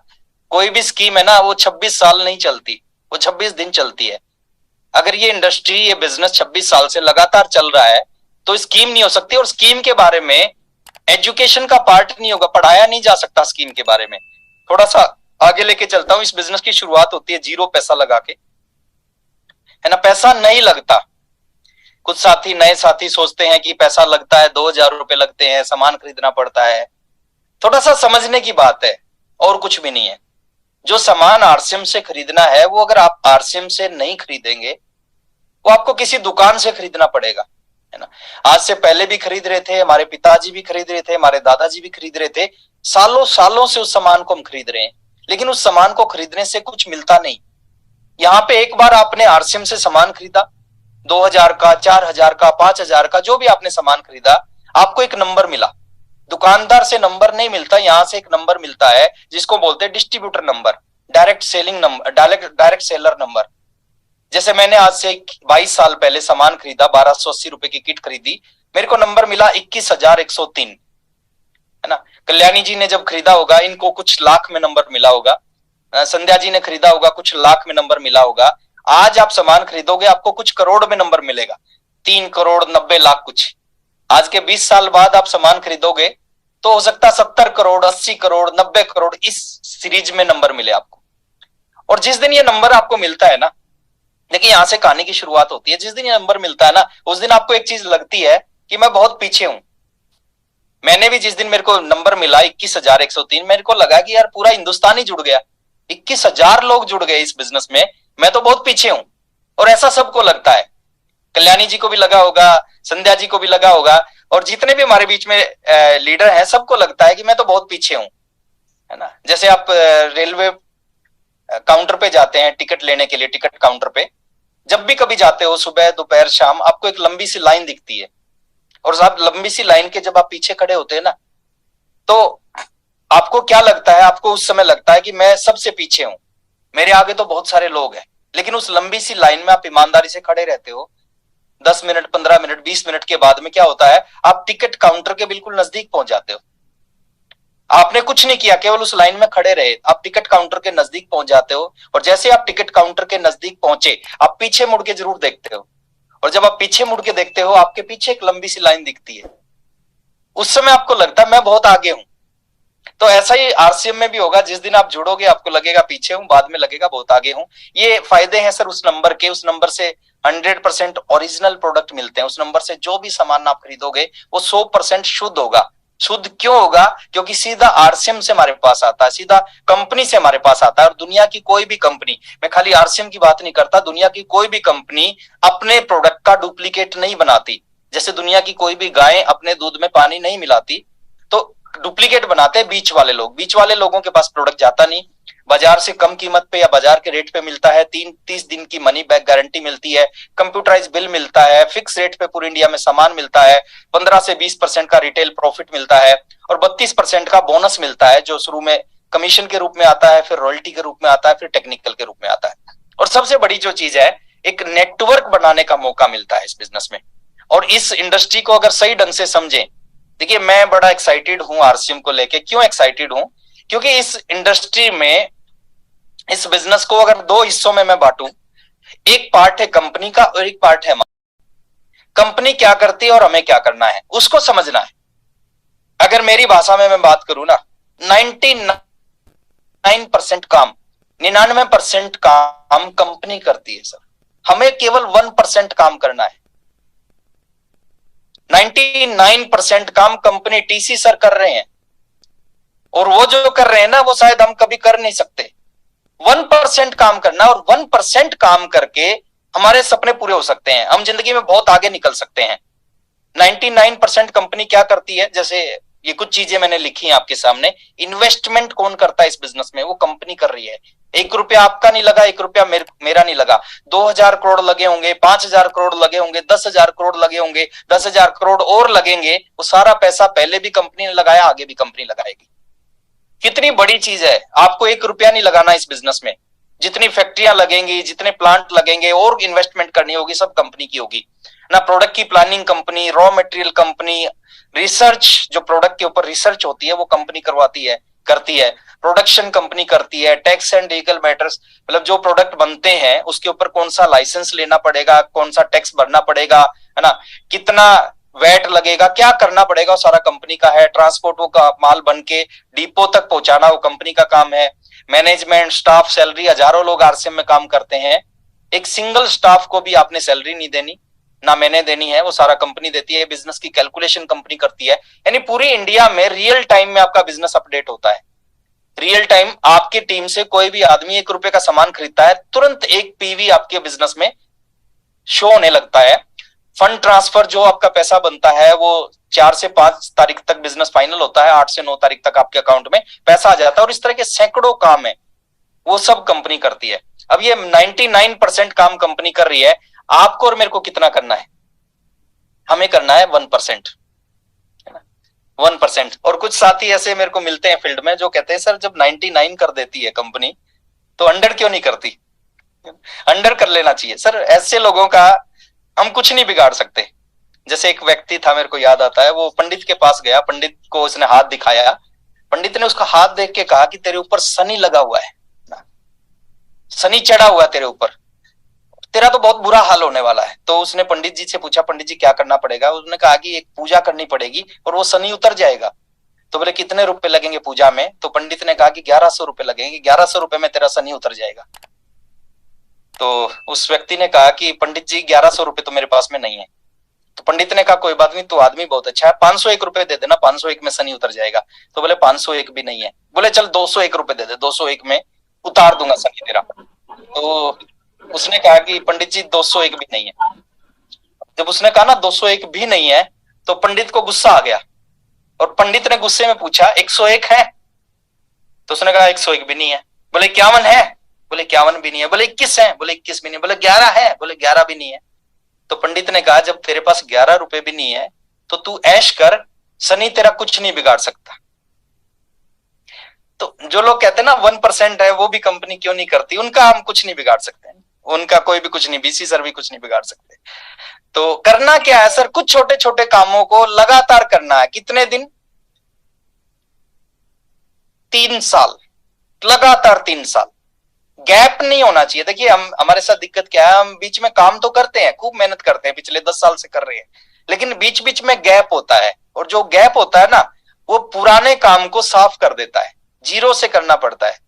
कोई भी स्कीम है ना वो 26 साल नहीं चलती, वो 26 दिन चलती है। अगर ये इंडस्ट्री, ये बिजनेस 26 साल से लगातार चल रहा है तो स्कीम नहीं हो सकती, और स्कीम के बारे में एजुकेशन का पार्ट नहीं होगा, पढ़ाया नहीं जा सकता स्कीम के बारे में। थोड़ा सा आगे लेके चलता हूं। इस बिजनेस की शुरुआत होती है 0 पैसा लगा के, है ना, पैसा नहीं लगता। कुछ साथी, नए साथी सोचते हैं कि पैसा लगता है, 2,000 रुपए लगते हैं, सामान खरीदना पड़ता है। थोड़ा सा समझने की बात है, और कुछ भी नहीं है। जो सामान आरसीएम से खरीदना है वो अगर आप आरसीएम से नहीं खरीदेंगे, वो आपको किसी दुकान से खरीदना पड़ेगा, है ना। आज से पहले भी खरीद रहे थे, हमारे पिताजी भी खरीद रहे थे, हमारे दादाजी भी खरीद रहे थे। सालों सालों से उस सामान को हम खरीद रहे हैं, लेकिन उस सामान को खरीदने से कुछ मिलता नहीं। यहाँ पे एक बार आपने आरसीएम से सामान खरीदा, 2,000 का, 4,000 का, 5,000 का, जो भी आपने सामान खरीदा, आपको एक नंबर मिला। दुकानदार से नंबर नहीं मिलता, यहां से एक नंबर मिलता है जिसको बोलते हैं distributor number, direct selling number, direct seller number. जैसे मैंने आज से 22 साल पहले सामान खरीदा, 1280 रुपए की किट खरीदी, मेरे को नंबर मिला 21,103, है ना। कल्याणी जी ने जब खरीदा होगा, इनको कुछ लाख में नंबर मिला होगा। संध्या जी ने खरीदा होगा, कुछ लाख में नंबर मिला होगा। आज आप सामान खरीदोगे, आपको कुछ करोड़ में नंबर मिलेगा, 3 करोड़ 90 लाख कुछ। आज के 20 साल बाद आप सामान खरीदोगे तो हो सकता है 70 करोड़, 80 करोड़, 90 करोड़ इस सीरीज में नंबर मिले आपको। और जिस दिन ये नंबर आपको मिलता है ना, देखिए यहां से कहानी की शुरुआत होती है। जिस दिन ये नंबर मिलता है ना, उस दिन आपको एक चीज लगती है कि मैं बहुत पीछे हूं। मैंने भी, जिस दिन मेरे को नंबर मिला 21,103, मेरे को लगा कि यार पूरा हिंदुस्तान ही जुड़ गया, 21,000 लोग जुड़ गए इस बिजनेस में, मैं तो बहुत पीछे हूं। और ऐसा सबको लगता है, कल्याणी जी को भी लगा होगा, संध्या जी को भी लगा होगा, और जितने भी हमारे बीच में लीडर हैं सबको लगता है कि मैं तो बहुत पीछे हूं, है ना। जैसे आप रेलवे काउंटर पे जाते हैं टिकट लेने के लिए, टिकट काउंटर पे जब भी कभी जाते हो, सुबह दोपहर शाम, आपको एक लंबी सी लाइन दिखती है। और साहब लंबी सी लाइन के जब आप पीछे खड़े होते हैं ना, तो आपको क्या लगता है? आपको उस समय लगता है कि मैं सबसे पीछे हूं, मेरे आगे तो बहुत सारे लोग हैं। लेकिन उस लंबी सी लाइन में आप ईमानदारी से खड़े रहते हो। 10 मिनट, 15 मिनट, 20 मिनट के बाद में क्या होता है, आप टिकट काउंटर के बिल्कुल नजदीक पहुंच जाते हो। आपने कुछ नहीं किया, केवल उस लाइन में खड़े रहे, आप टिकट काउंटर के नजदीक पहुंच जाते हो। और जैसे आप टिकट काउंटर के नजदीक पहुंचे, आप पीछे मुड़ के जरूर देखते हो, और जब आप पीछे मुड़ के देखते हो, आपके पीछे एक लंबी सी लाइन दिखती है। उस समय आपको लगता है मैं बहुत आगे हूं। तो ऐसा ही आरसीएम में भी होगा, जिस दिन आप जुड़ोगे आपको लगेगा पीछे हूं, बाद में लगेगा बहुत आगे हूं। ये फायदे हैं सर उस नंबर के। उस नंबर से 100% ओरिजिनल प्रोडक्ट मिलते हैं। उस नंबर से जो भी सामान आप खरीदोगे वो 100% शुद्ध होगा। शुद्ध क्यों होगा? क्योंकि सीधा आरसीएम से हमारे पास आता है, सीधा कंपनी से हमारे पास आता है। और दुनिया की कोई भी कंपनी, मैं खाली आरसीएम की बात नहीं करता, दुनिया की कोई भी कंपनी अपने प्रोडक्ट का डुप्लीकेट नहीं बनाती। जैसे दुनिया की कोई भी गाय अपने दूध में पानी नहीं मिलाती, तो डुप्लीकेट बनाते हैं बीच वाले लोग। बीच वाले लोगों के पास प्रोडक्ट जाता नहीं, बाजार से कम कीमत पे या बाजार के रेट पे मिलता है। 30 दिन की मनी बैक गारंटी मिलती है, कंप्यूटराइज बिल मिलता है, फिक्स रेट पे पूरी इंडिया में सामान मिलता है, 15 से 20% का रिटेल प्रॉफिट मिलता है, और 32% का बोनस मिलता है, जो शुरू में कमीशन के रूप में आता है, फिर रॉयल्टी के रूप में आता है, फिर टेक्निकल के रूप में आता है। और सबसे बड़ी जो चीज है, एक नेटवर्क बनाने का मौका मिलता है इस बिजनेस में। और इस इंडस्ट्री को अगर सही ढंग से समझें देखिए मैं बड़ा एक्साइटेड हूं आरसीएम को लेके। क्यों एक्साइटेड हूं? क्योंकि इस इंडस्ट्री में, इस बिजनेस को अगर दो हिस्सों में मैं बांटूं, एक पार्ट है कंपनी का और एक पार्ट है हमारा। कंपनी क्या करती है और हमें क्या करना है उसको समझना है। अगर मेरी भाषा में मैं बात करूं ना, 99% काम, 99% काम कंपनी करती है सर, हमें केवल 1% काम करना है। 99% काम कंपनी टीसी सर कर रहे हैं, और वो जो कर रहे हैं ना वो शायद हम कभी कर नहीं सकते। 1% काम करना, और 1% काम करके हमारे सपने पूरे हो सकते हैं, हम जिंदगी में बहुत आगे निकल सकते हैं। 99% कंपनी क्या करती है, जैसे ये कुछ चीजें मैंने लिखी हैं आपके सामने। इन्वेस्टमेंट कौन करता है इस बिजनेस में? वो कंपनी कर रही है। 1 रुपया आपका नहीं लगा, 1 रुपया मेरा नहीं लगा। 2000 करोड़ लगे होंगे, 5000 करोड़ लगे होंगे, 10,000 करोड़ लगे होंगे, 10,000 करोड़ और लगेंगे। वो सारा पैसा पहले भी कंपनी ने लगाया, आगे भी कंपनी लगाएगी। कितनी बड़ी चीज है, आपको 1 रुपया नहीं लगाना इस बिजनेस में। जितनी फैक्ट्रियां लगेंगी, जितने प्लांट लगेंगे और इन्वेस्टमेंट करनी होगी, सब कंपनी की होगी ना। प्रोडक्ट की planning company, raw material company, research, जो प्रोडक्ट के ऊपर रिसर्च होती है वो कंपनी करती है। प्रोडक्शन कंपनी करती है। टैक्स एंड लीगल मैटर्स, मतलब जो प्रोडक्ट बनते हैं उसके ऊपर कौन सा लाइसेंस लेना पड़ेगा, कौन सा टैक्स भरना पड़ेगा, है ना, कितना वैट लगेगा, क्या करना पड़ेगा, वो सारा कंपनी का है। ट्रांसपोर्ट, वो का माल बन के डिपो तक पहुंचाना, वो कंपनी का काम है। मैनेजमेंट, स्टाफ, सैलरी, हजारों लोग आरसीएम में काम करते हैं। एक सिंगल स्टाफ को भी आपने सैलरी नहीं देनी, ना मैंने देनी है, वो सारा कंपनी देती है। बिजनेस की कैलकुलेशन कंपनी करती है। यानी पूरी इंडिया में रियल टाइम में आपका बिजनेस अपडेट होता है। रियल टाइम आपकी टीम से कोई भी आदमी 1 रुपए का सामान खरीदता है, तुरंत एक पीवी आपके बिजनेस में शो होने लगता है। फंड ट्रांसफर, जो आपका पैसा बनता है वो 4 से 5 तारीख तक बिजनेस फाइनल होता है, 8 से 9 तारीख तक आपके अकाउंट में पैसा आ जाता है। और इस तरह के सैकड़ों काम है, वो सब कंपनी करती है। अब ये 99% काम कंपनी कर रही है, आपको और मेरे को कितना करना है? हमें करना है 1%। 1%। और कुछ साथी ऐसे मेरे को मिलते हैं फील्ड में जो कहते हैं सर जब 99 कर देती है कंपनी तो 100 क्यों नहीं करती? 100 कर लेना चाहिए। सर ऐसे लोगों का हम कुछ नहीं बिगाड़ सकते। जैसे एक व्यक्ति था, मेरे को याद आता है, वो पंडित के पास गया, पंडित को उसने हाथ दिखाया, पंडित ने उसका हाथ देख के कहा कि तेरे ऊपर शनि लगा हुआ है, शनि चढ़ा हुआ है तेरे ऊपर, तेरा तो बहुत बुरा हाल होने वाला है। तो उसने पंडित जी से पूछा, पंडित जी क्या करना पड़ेगा? उसने कहा कि एक पूजा करनी पड़ेगी और वो शनि उतर जाएगा। तो बोले कितने रुपए लगेंगे पूजा में? तो पंडित ने कहा कि 1100 रुपए लगेंगे, 1100 रुपए में तेरा शनि उतर जाएगा। तो उस व्यक्ति ने कहा कि पंडित जी 1100 रुपए तो मेरे पास में नहीं है। तो पंडित ने कहा कोई बात नहीं, तो आदमी बहुत अच्छा है, 501 रुपए दे देना, 501 में शनि उतर जाएगा। तो बोले 501 भी नहीं है। बोले चल 201 रुपए दे दे, 201 में उतार दूंगा शनि तेरा। तो उसने कहा कि पंडित जी 201 भी नहीं है। जब उसने कहा ना 201 भी नहीं है, तो पंडित को गुस्सा आ गया और पंडित ने गुस्से में पूछा 101 है? तो उसने कहा 101 भी नहीं है। बोले 51 है? बोले 51 भी नहीं है। बोले 21 है? बोले 21 भी नहीं है। बोले 11 है? बोले 11 भी नहीं है। तो पंडित ने कहा जब तेरे पास 11 रुपए भी नहीं है तो तू ऐश कर, शनि तेरा कुछ नहीं बिगाड़ सकता। तो जो लोग कहते हैं ना 1% है वो भी कंपनी क्यों नहीं करती, उनका हम कुछ नहीं बिगाड़ सकते, उनका कोई भी कुछ नहीं, बीसी सर भी कुछ नहीं बिगाड़ सकते। तो करना क्या है सर? कुछ छोटे छोटे कामों को लगातार करना है। कितने दिन? 3 साल, लगातार 3 साल, गैप नहीं होना चाहिए। देखिए हम, हमारे साथ दिक्कत क्या है, हम बीच में काम तो करते हैं, खूब मेहनत करते हैं, पिछले 10 साल से कर रहे हैं, लेकिन बीच बीच में गैप होता है। और जो गैप होता है ना, वो पुराने काम को साफ कर देता है, जीरो से करना पड़ता है।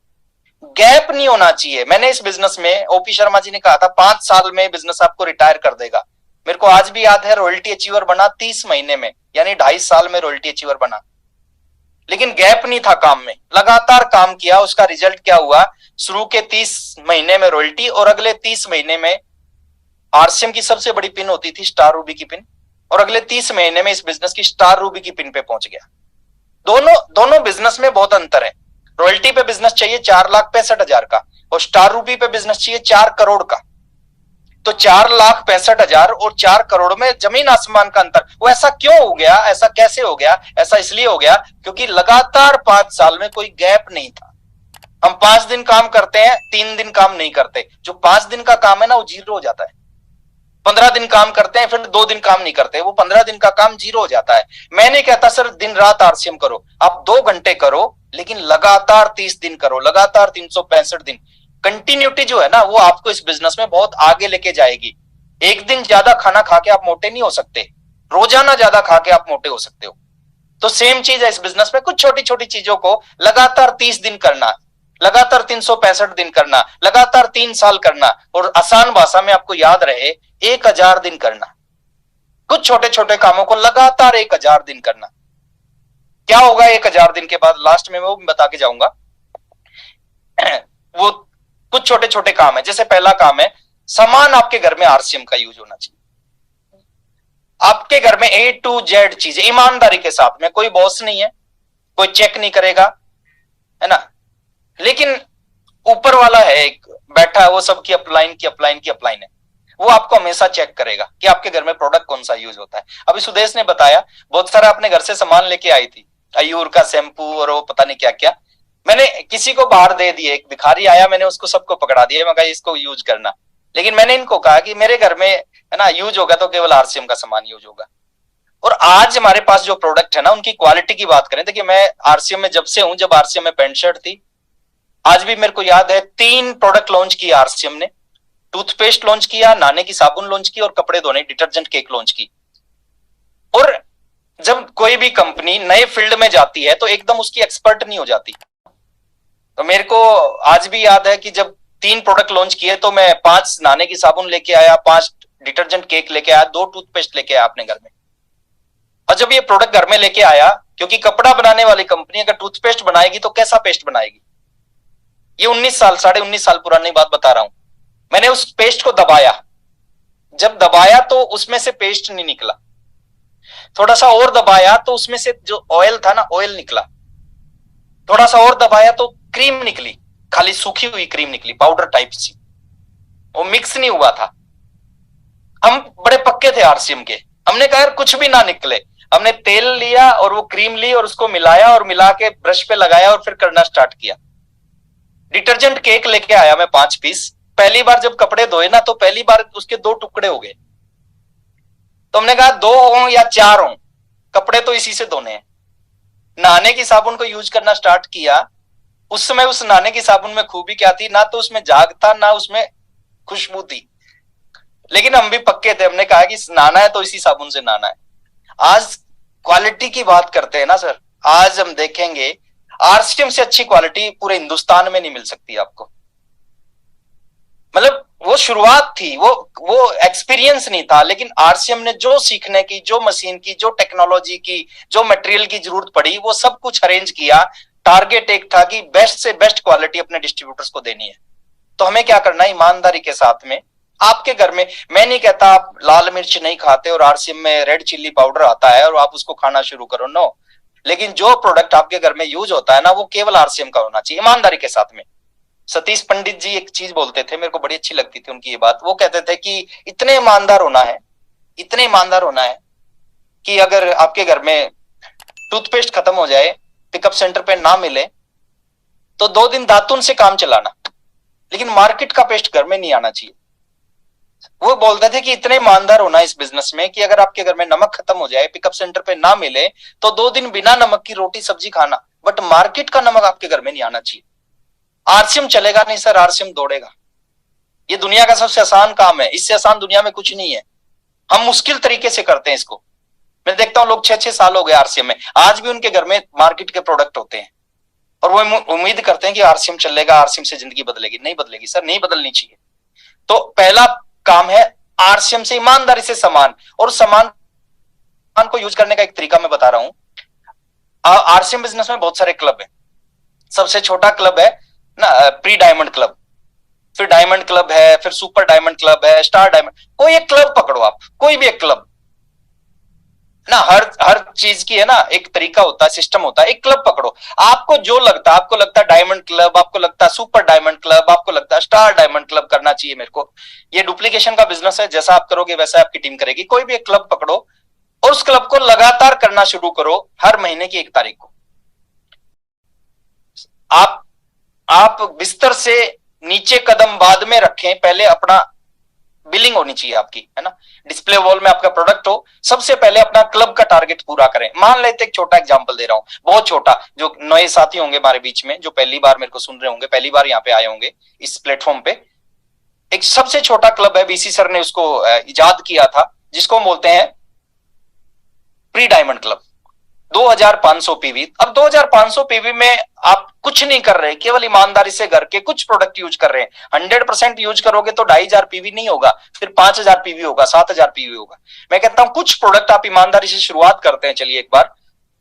गैप नहीं होना चाहिए। मैंने इस बिजनेस में, ओपी शर्मा जी ने कहा था 5 साल में बिजनेस आपको रिटायर कर देगा। मेरे को आज भी याद है, रॉयल्टी अचीवर बना 30 महीने में, यानी 2.5 साल में रॉयल्टी अचीवर बना। लेकिन गैप नहीं था काम में, लगातार काम किया। उसका रिजल्ट क्या हुआ? शुरू के 30 महीने में रॉयल्टी और अगले 30 महीने में आरसीएम की सबसे बड़ी पिन होती थी स्टार रूबी की पिन, और अगले 30 महीने में इस बिजनेस की स्टार रूबी की पिन पे पहुंच गया। दोनों बिजनेस में बहुत अंतर है। रॉयल्टी पे बिजनेस चाहिए 4,65,000 का और स्टार रूबी पे बिजनेस चाहिए 4 करोड़ का। तो 4,65,000 और 4 करोड़ में जमीन आसमान का अंतर। वो ऐसा क्यों हो गया? ऐसा कैसे हो गया? ऐसा इसलिए हो गया क्योंकि लगातार 5 साल में कोई गैप नहीं था। हम 5 दिन काम करते हैं, 3 दिन काम नहीं करते। जो 5 दिन का काम है ना, वो जीरो हो जाता है। 15 दिन काम करते हैं, फिर 2 दिन काम नहीं करते, वो 15 दिन का काम जीरो हो जाता है। मैं नहीं कहता सर दिन रात आरसीएम करो, आप 2 घंटे करो, लेकिन लगातार 30 दिन करो, लगातार 365 दिन। कंटिन्यूटी जो है ना, वो आपको इस बिजनेस में बहुत आगे लेके जाएगी। एक दिन ज्यादा खाना खा के आप मोटे नहीं हो सकते, रोजाना ज्यादा खा के आप मोटे हो सकते हो। तो सेम चीज है इस बिजनेस में, कुछ छोटी छोटी चीजों को लगातार 30 दिन करना, लगातार 365 दिन करना, लगातार 3 साल करना, और आसान भाषा में आपको याद रहे 1000 दिन करना। कुछ छोटे छोटे कामों को लगातार 1000 दिन करना। क्या होगा 1000 दिन के बाद, लास्ट में वो बता के जाऊंगा। वो कुछ छोटे छोटे काम है। जैसे पहला काम है, सामान आपके घर में आरसीएम का यूज होना चाहिए। आपके घर में A to Z चीजें ईमानदारी के साथ में, कोई बॉस नहीं है, कोई चेक नहीं करेगा, है ना, लेकिन ऊपर वाला है एक बैठा है, वो सबकी अपलाइन है, वो आपको हमेशा चेक करेगा कि आपके घर में प्रोडक्ट कौन सा यूज होता है। अभी सुदेश ने बताया बहुत सारा अपने घर से सामान लेके आई थी, अयूर का शैम्पू और वो पता नहीं क्या क्या, मैंने किसी को बाहर दे दिए, एक भिखारी आया, मैंने उसको सबको पकड़ा दिया, मैं कहा इसको यूज करना। लेकिन मैंने इनको कहा कि मेरे घर में है ना यूज होगा तो केवल आरसीएम का सामान यूज होगा। और आज हमारे पास जो प्रोडक्ट है ना, उनकी क्वालिटी की बात करें, देखिए मैं आरसीएम में जब से हूं, जब आरसीएम में पैंट शर्ट थी, आज भी मेरे को याद है 3 प्रोडक्ट लॉन्च किया आरसीएम ने। टूथपेस्ट लॉन्च किया, नहाने की साबुन लॉन्च की, और कपड़े धोने डिटर्जेंट केक लॉन्च की। और जब कोई भी कंपनी नए फील्ड में जाती है तो एकदम उसकी एक्सपर्ट नहीं हो जाती। तो मेरे को आज भी याद है कि जब 3 प्रोडक्ट लॉन्च किए तो मैं 5 नहाने की साबुन लेके आया, 5 डिटर्जेंट केक लेके आया, 2 टूथपेस्ट लेके आया अपने घर में। और जब ये प्रोडक्ट घर में लेके आया, क्योंकि कपड़ा बनाने वाली कंपनी अगर टूथपेस्ट बनाएगी तो कैसा पेस्ट बनाएगी, ये साढ़े 19 साल पुरानी बात बता रहा हूं। मैंने उस पेस्ट को दबाया, जब दबाया तो उसमें से पेस्ट नहीं निकला, थोड़ा सा और दबाया तो उसमें से जो ऑयल था ना, ऑयल निकला, थोड़ा सा और दबाया तो क्रीम निकली, खाली सूखी हुई क्रीम निकली, पाउडर टाइप सी, वो मिक्स नहीं हुआ था। हम बड़े पक्के थे आरसीएम के, हमने कहा यार कुछ भी ना निकले, हमने तेल लिया और वो क्रीम ली और उसको मिलाया और मिला के ब्रश पे लगाया और फिर करना स्टार्ट किया। डिटर्जेंट केक लेके आया मैं 5 पीस, पहली बार जब कपड़े धोए ना तो पहली बार उसके 2 टुकड़े हो गए। तो हमने कहा 2 हो या 4 हो, कपड़े तो इसी से धोने हैं। नहाने की साबुन को यूज करना स्टार्ट किया। उस समय उस नहाने की साबुन में खूबी क्या थी, ना तो उसमें झाग था ना उसमें खुशबू थी, लेकिन हम भी पक्के थे, हमने कहा कि नहाना है तो इसी साबुन से नहाना है। आज क्वालिटी की बात करते हैं ना सर, आज हम देखेंगे आरसीएम से अच्छी क्वालिटी पूरे हिंदुस्तान में नहीं मिल सकती आपको। मतलब वो शुरुआत थी, वो एक्सपीरियंस नहीं था, लेकिन आरसीएम ने जो सीखने की, जो मशीन की, जो टेक्नोलॉजी की, जो मटेरियल की जरूरत पड़ी, वो सब कुछ अरेंज किया। टारगेट एक था कि बेस्ट से बेस्ट क्वालिटी अपने डिस्ट्रीब्यूटर्स को देनी है। तो हमें क्या करना है, ईमानदारी के साथ में आपके घर में, मैं नहीं कहता आप लाल मिर्च नहीं खाते और आरसीएम में रेड चिल्ली पाउडर आता है और आप उसको खाना शुरू करो, नो, लेकिन जो प्रोडक्ट आपके घर में यूज होता है ना, वो केवल आरसीएम का होना चाहिए, ईमानदारी के साथ में। सतीश पंडित जी एक चीज बोलते थे, मेरे को बड़ी अच्छी लगती थी उनकी ये बात। वो कहते थे कि इतने ईमानदार होना है, इतने ईमानदार होना है कि अगर आपके घर में टूथपेस्ट खत्म हो जाए, पिकअप सेंटर पे ना मिले, तो 2 दिन दातुन से काम चलाना, लेकिन मार्केट का पेस्ट घर में नहीं आना चाहिए। वो बोलते थे कि इतने ईमानदार होना इस बिजनेस में कि अगर आपके घर में नमक खत्म हो जाए, पिकअप सेंटर पे ना मिले, तो 2 दिन बिना नमक की रोटी सब्जी खाना, बट मार्केट का नमक आपके घर में नहीं आना चाहिए। आरसीएम चलेगा नहीं सर, आरसीएम दौड़ेगा। ये दुनिया का सबसे आसान काम है, इससे आसान दुनिया में कुछ नहीं है। हम मुश्किल तरीके से करते हैं इसको। मैं देखता हूं लोग 6-6 साल हो गए आरसीएम में, आज भी उनके घर में मार्केट के प्रोडक्ट होते हैं और वो उम्मीद करते हैं कि आरसीएम चलेगा, आरसीएम से जिंदगी बदलेगी। नहीं बदलेगी सर, नहीं बदलनी चाहिए। तो पहला काम है आरसीएम से ईमानदारी से सामान, और सामान को यूज करने का एक तरीका मैं बता रहा हूं। आरसीएम बिजनेस में बहुत सारे क्लब है। सबसे छोटा क्लब है ना प्री डायमंड क्लब, फिर डायमंड क्लब है, फिर सुपर डायमंड क्लब है, स्टार डायमंड, कोई एक क्लब पकड़ो आप, कोई भी एक क्लब ना, हर चीज की है ना एक तरीका होता है, सिस्टम होता है, एक क्लब पकड़ो। आपको जो लगता है, आपको लगता है डायमंड क्लब, आपको लगता है सुपर डायमंड क्लब, आपको लगता है स्टार डायमंड क्लब करना चाहिए मेरे को, ये डुप्लीकेशन का बिजनेस है, जैसा आप करोगे वैसा आपकी टीम करेगी। कोई भी एक क्लब पकड़ो और उस क्लब को लगातार करना शुरू करो, हर महीने की 1 तारीख को। आप बिस्तर से नीचे कदम बाद में रखें, पहले अपना बिलिंग होनी चाहिए आपकी, है ना, डिस्प्ले वॉल में आपका प्रोडक्ट हो। सबसे पहले अपना क्लब का टारगेट पूरा करें। मान लेते एक छोटा एग्जांपल दे रहा हूं, बहुत छोटा, जो नए साथी होंगे हमारे बीच में, जो पहली बार मेरे को सुन रहे होंगे, पहली बार यहाँ पे आए होंगे इस प्लेटफॉर्म पे, एक सबसे छोटा क्लब है, बीसी सर ने उसको इजाद किया था, जिसको हम बोलते हैं प्री डायमंड क्लब। 2500 पीवी। अब 2500 पीवी में आप कुछ नहीं कर रहे, केवल ईमानदारी से घर के कुछ प्रोडक्ट यूज कर रहे हैं। 100% यूज करोगे तो 2500 पीवी नहीं होगा, फिर 5000 पीवी होगा, 7000 पीवी होगा। मैं कहता हूं कुछ प्रोडक्ट आप ईमानदारी से शुरुआत करते हैं, चलिए एक बार,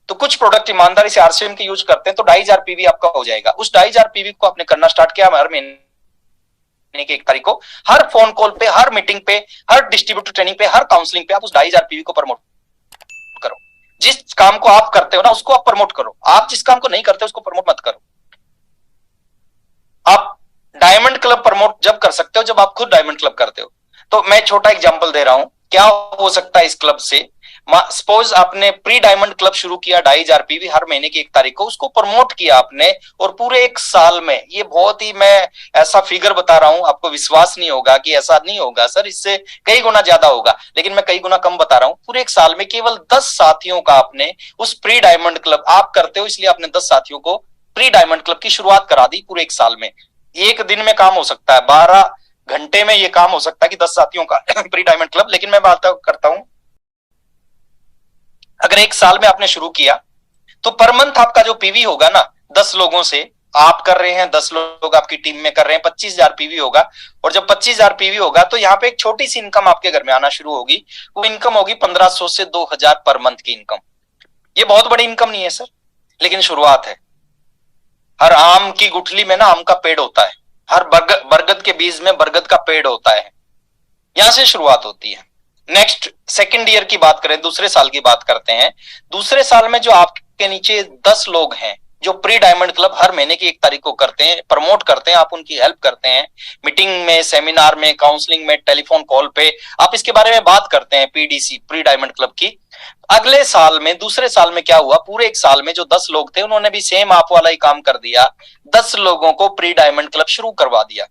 तो कुछ प्रोडक्ट ईमानदारी से आरसीएम के यूज करते हैं तो 2500 पीवी आपका हो जाएगा। उस 2500 पीवी को आपने करना स्टार्ट किया हर महीने की 1 तारीख को, हर फोन कॉल पे, हर मीटिंग पे, हर डिस्ट्रीब्यूटर ट्रेनिंग पे, हर काउंसलिंग पे आप उस 2500 पीवी को प्रमोट करो। जिस काम को आप करते हो ना उसको आप प्रमोट करो, आप जिस काम को नहीं करते उसको प्रमोट मत करो। आप डायमंड क्लब प्रमोट जब कर सकते हो जब आप खुद डायमंड क्लब करते हो। तो मैं छोटा एग्जांपल दे रहा हूं, क्या हो सकता है इस क्लब से। सपोज आपने प्री डायमंड क्लब शुरू किया 2500 पीवी हर महीने की 1 तारीख को, उसको प्रमोट किया आपने, और पूरे 1 साल में, ये बहुत ही, मैं ऐसा फिगर बता रहा हूं, आपको विश्वास नहीं होगा कि ऐसा नहीं होगा सर, इससे कई गुना ज्यादा होगा, लेकिन मैं कई गुना कम बता रहा हूं। पूरे 1 साल में केवल 10 साथियों का आपने उस प्री डायमंड क्लब, आप करते हो इसलिए आपने 10 साथियों को प्री डायमंड क्लब की शुरुआत करा दी पूरे 1 साल में। 1 दिन में काम हो सकता है, 12 घंटे में ये काम हो सकता है कि 10 साथियों का प्री डायमंड क्लब। लेकिन मैं बात करता हूं, अगर 1 साल में आपने शुरू किया तो पर मंथ आपका जो पीवी होगा ना, 10 लोगों से आप कर रहे हैं, 10 लोग आपकी टीम में कर रहे हैं, 25,000 पीवी होगा। और जब 25,000 पीवी होगा तो यहाँ पे एक छोटी सी इनकम आपके घर में आना शुरू होगी। वो इनकम होगी 1500 से 2000 पर मंथ की इनकम। ये बहुत बड़ी इनकम नहीं है सर, लेकिन शुरुआत है। हर आम की गुठली में ना आम का पेड़ होता है, हर बरगद के बीज में बरगद का पेड़ होता है, यहां से शुरुआत होती है। नेक्स्ट सेकंड ईयर की बात करें, दूसरे साल की बात करते हैं। दूसरे साल में जो आपके नीचे 10 लोग हैं जो प्री डायमंड क्लब हर महीने की 1 तारीख को करते हैं, प्रमोट करते हैं, आप उनकी हेल्प करते हैं, मीटिंग में, सेमिनार में, काउंसलिंग में, टेलीफोन कॉल पे आप इसके बारे में बात करते हैं, पीडीसी प्री डायमंड क्लब की। अगले साल में, दूसरे साल में क्या हुआ, पूरे 1 साल में जो 10 लोग थे उन्होंने भी सेम आप वाला ही काम कर दिया, 10 लोगों को प्री डायमंड क्लब शुरू करवा दिया।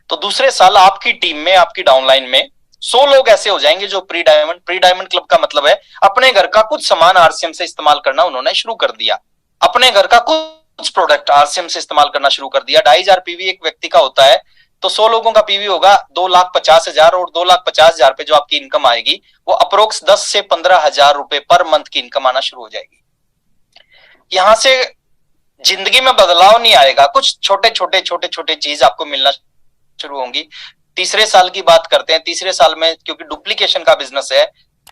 तो दूसरे साल आपकी टीम में, आपकी डाउनलाइन में 100 लोग ऐसे हो जाएंगे जो प्री डायमंड क्लब का मतलब है अपने घर का कुछ सामान आरसीएम से इस्तेमाल करना उन्होंने शुरू कर दिया, अपने घर का कुछ प्रोडक्ट आरसीएम से इस्तेमाल करना शुरू कर दिया। 2500 पीवी एक व्यक्ति का होता है, तो 100 लोगों का पीवी होगा 2,50,000, और 2,50,000 पे जो आपकी इनकम आएगी वो अप्रोक्स 10 से 15,000 रुपए पर मंथ की इनकम आना शुरू हो जाएगी। यहां से जिंदगी में बदलाव नहीं आएगा, कुछ छोटे छोटे चीज आपको मिलना शुरू होंगी। तीसरे साल की बात करते हैं। तीसरे साल में क्योंकि डुप्लीकेशन का बिजनेस है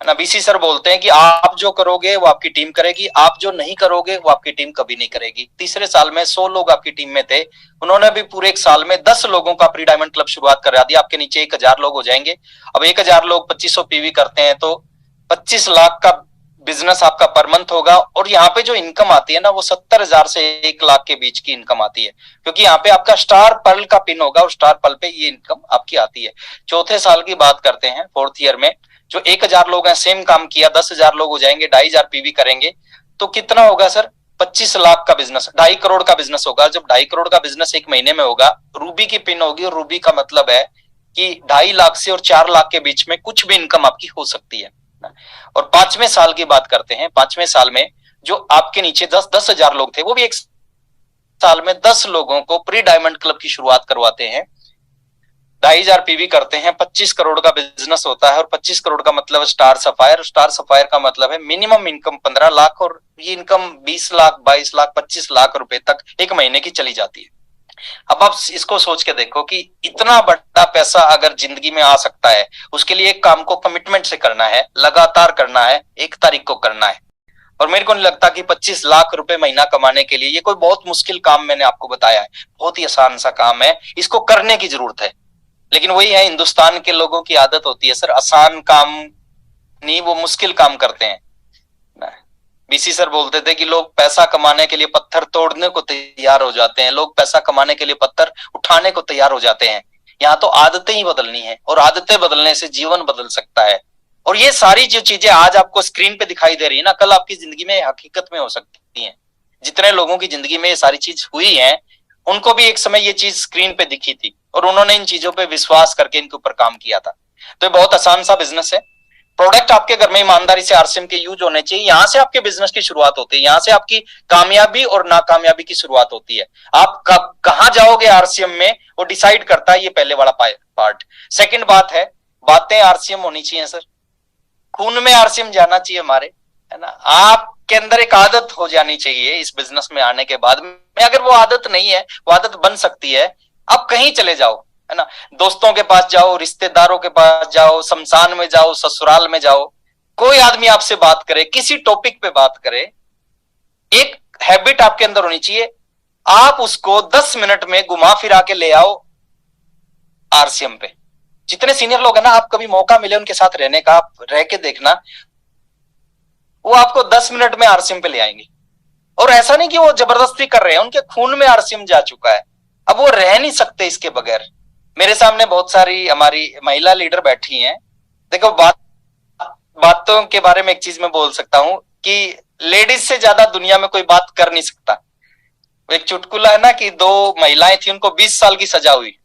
ना, बीसी सर बोलते हैं कि आप जो करोगे वो आपकी टीम करेगी, आप जो नहीं करोगे वो आपकी टीम कभी नहीं करेगी। तीसरे साल में 100 लोग आपकी टीम में थे, उन्होंने भी पूरे 1 साल में 10 लोगों का प्री डायमंड क्लब शुरुआत करा दी। आपके नीचे 1000 लोग हो जाएंगे। अब 1000 लोग 2500 पीवी करते हैं तो 25 लाख का बिजनेस आपका पर मंथ होगा। और यहाँ पे जो इनकम आती है ना वो 70,000 से 1 लाख के बीच की इनकम आती है, क्योंकि यहाँ पे आपका स्टार पर्ल का पिन होगा और स्टार पर्ल पे ये इनकम आपकी आती है। चौथे साल की बात करते हैं, 4th ईयर में जो 1000 लोग हैं, सेम काम किया, 10,000 लोग हो जाएंगे, 2500 पीवी करेंगे तो कितना होगा सर, 25 लाख का बिजनेस, 2.5 करोड़ का बिजनेस होगा। जब 2.5 करोड़ का बिजनेस 1 महीने में होगा, रूबी की पिन होगी, और रूबी का मतलब है कि 2.5 लाख से और 4 लाख के बीच में कुछ भी इनकम आपकी हो सकती है। और 5वें साल की बात करते हैं। 5वें साल में जो आपके नीचे 10,000 लोग थे, वो भी 1 साल में 10 लोगों को प्री डायमंड क्लब की शुरुआत करवाते हैं, 2,500 पीवी करते हैं, 25 करोड़ का बिजनेस होता है। और 25 करोड़ का मतलब स्टार सफायर, स्टार सफायर का मतलब है मिनिमम इनकम 15 लाख, और ये इनकम 20 लाख, 22 लाख, 25 लाख रुपए तक 1 महीने की चली जाती है। अब आप इसको सोच के देखो कि इतना बड़ा पैसा अगर जिंदगी में आ सकता है, उसके लिए एक काम को कमिटमेंट से करना है, लगातार करना है, 1 तारीख को करना है। और मेरे को नहीं लगता कि 25 लाख रुपए महीना कमाने के लिए ये कोई बहुत मुश्किल काम मैंने आपको बताया है, बहुत ही आसान सा काम है, इसको करने की जरूरत है। लेकिन वही है, हिंदुस्तान के लोगों की आदत होती है सर, आसान काम नहीं, वो मुश्किल काम करते हैं। बीसी सर बोलते थे कि लोग पैसा कमाने के लिए पत्थर तोड़ने को तैयार हो जाते हैं, लोग पैसा कमाने के लिए पत्थर उठाने को तैयार हो जाते हैं। यहाँ तो आदतें ही बदलनी है, और आदतें बदलने से जीवन बदल सकता है। और ये सारी जो चीजें आज आपको स्क्रीन पे दिखाई दे रही है ना, कल आपकी जिंदगी में हकीकत में हो सकती हैं। जितने लोगों की जिंदगी में ये सारी चीज हुई है, उनको भी एक समय ये चीज स्क्रीन पे दिखी थी, और उन्होंने इन चीजों पे विश्वास करके इनके ऊपर काम किया था। तो ये बहुत आसान सा बिजनेस है। प्रोडक्ट आपके घर में ईमानदारी से आरसीएम के यूज होने चाहिए, यहां से आपके बिजनेस की शुरुआत होती है, यहां से आपकी कामयाबी और नाकामयाबी की शुरुआत होती है। आप कब कहां जाओगे आरसीएम में वो डिसाइड करता है, ये पहले वाला पार्ट। सेकंड बात है, बातें आरसीएम होनी चाहिए सर, खून में आरसीएम जाना चाहिए हमारे, है ना। आपके अंदर एक आदत हो जानी चाहिए इस बिजनेस में आने के बाद में, अगर वो आदत नहीं है, वो आदत बन सकती है। आप कहीं चले जाओ, है ना, दोस्तों के पास जाओ, रिश्तेदारों के पास जाओ, शमशान में जाओ, ससुराल में जाओ, कोई आदमी आपसे बात करे, किसी टॉपिक पे बात करे, एक हैबिट आपके अंदर होनी चाहिए, आप उसको 10 मिनट में घुमा फिरा के ले आओ आरसीएम पे। जितने सीनियर लोग हैं ना, आप कभी मौका मिले उनके साथ रहने का, आप रह के देखना, वो आपको 10 मिनट में आरसीएम पे ले आएंगे। और ऐसा नहीं कि वो जबरदस्ती कर रहे हैं, उनके खून में आरसीएम जा चुका है, अब वो रह नहीं सकते इसके बगैर। मेरे सामने बहुत सारी हमारी महिला लीडर बैठी हैं। देखो, बातों के बारे में एक चीज मैं बोल सकता हूं कि लेडीज से ज्यादा दुनिया में कोई बात कर नहीं सकता। एक चुटकुला है ना कि 2 महिलाएं थी, उनको 20 साल की सजा हुई,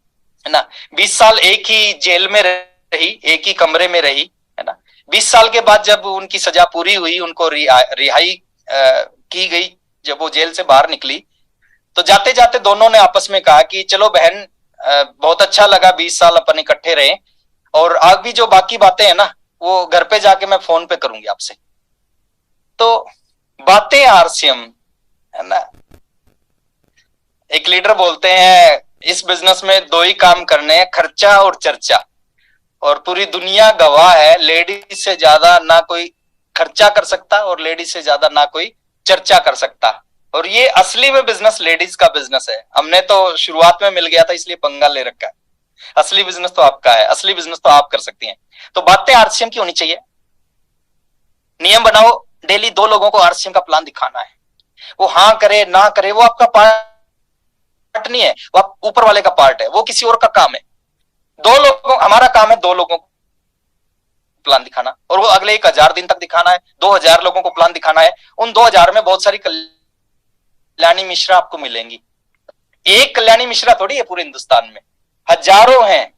है ना। 20 साल एक ही जेल में रही, एक ही कमरे में रही, है ना। 20 साल के बाद जब उनकी सजा पूरी हुई, उनको रिहाई की गई, जब वो जेल से बाहर निकली, तो जाते जाते दोनों ने आपस में कहा कि चलो बहन, बहुत अच्छा लगा 20 साल अपन इकट्ठे रहे, और आगे भी जो बाकी बातें हैं ना, वो घर पे जाके मैं फोन पे करूंगी आपसे। तो बातें आरसीएम, है ना। एक लीडर बोलते हैं इस बिजनेस में 2 ही काम करने हैं, खर्चा और चर्चा, और पूरी दुनिया गवाह है, लेडीज से ज्यादा ना कोई खर्चा कर सकता और लेडीज से ज्यादा ना कोई चर्चा कर सकता। और ये असली में बिजनेस लेडीज का बिजनेस है। हमने तो शुरुआत में मिल गया था इसलिए पंगा ले रखा है, असली बिजनेस तो आपका है, असली बिजनेस तो आप कर सकती हैं। तो बातें आरसीएम की होनी चाहिए। नियम बनाओ, डेली 2 लोगों को आरसीएम का प्लान दिखाना है। वो हाँ करे ना करे वो आपका पार्ट नहीं है, वो आप ऊपर वाले का पार्ट है, वो किसी और का काम है। 2 लोगों, हमारा काम है 2 लोगों को प्लान दिखाना, और वो अगले 1000 दिन तक दिखाना है। 2000 लोगों को प्लान दिखाना है। उन 2000 में बहुत सारी कल्याणी मिश्रा आपको मिलेंगी। एक कल्याणी मिश्रा थोड़ी है पूरे हिंदुस्तान में, हजारों हैं,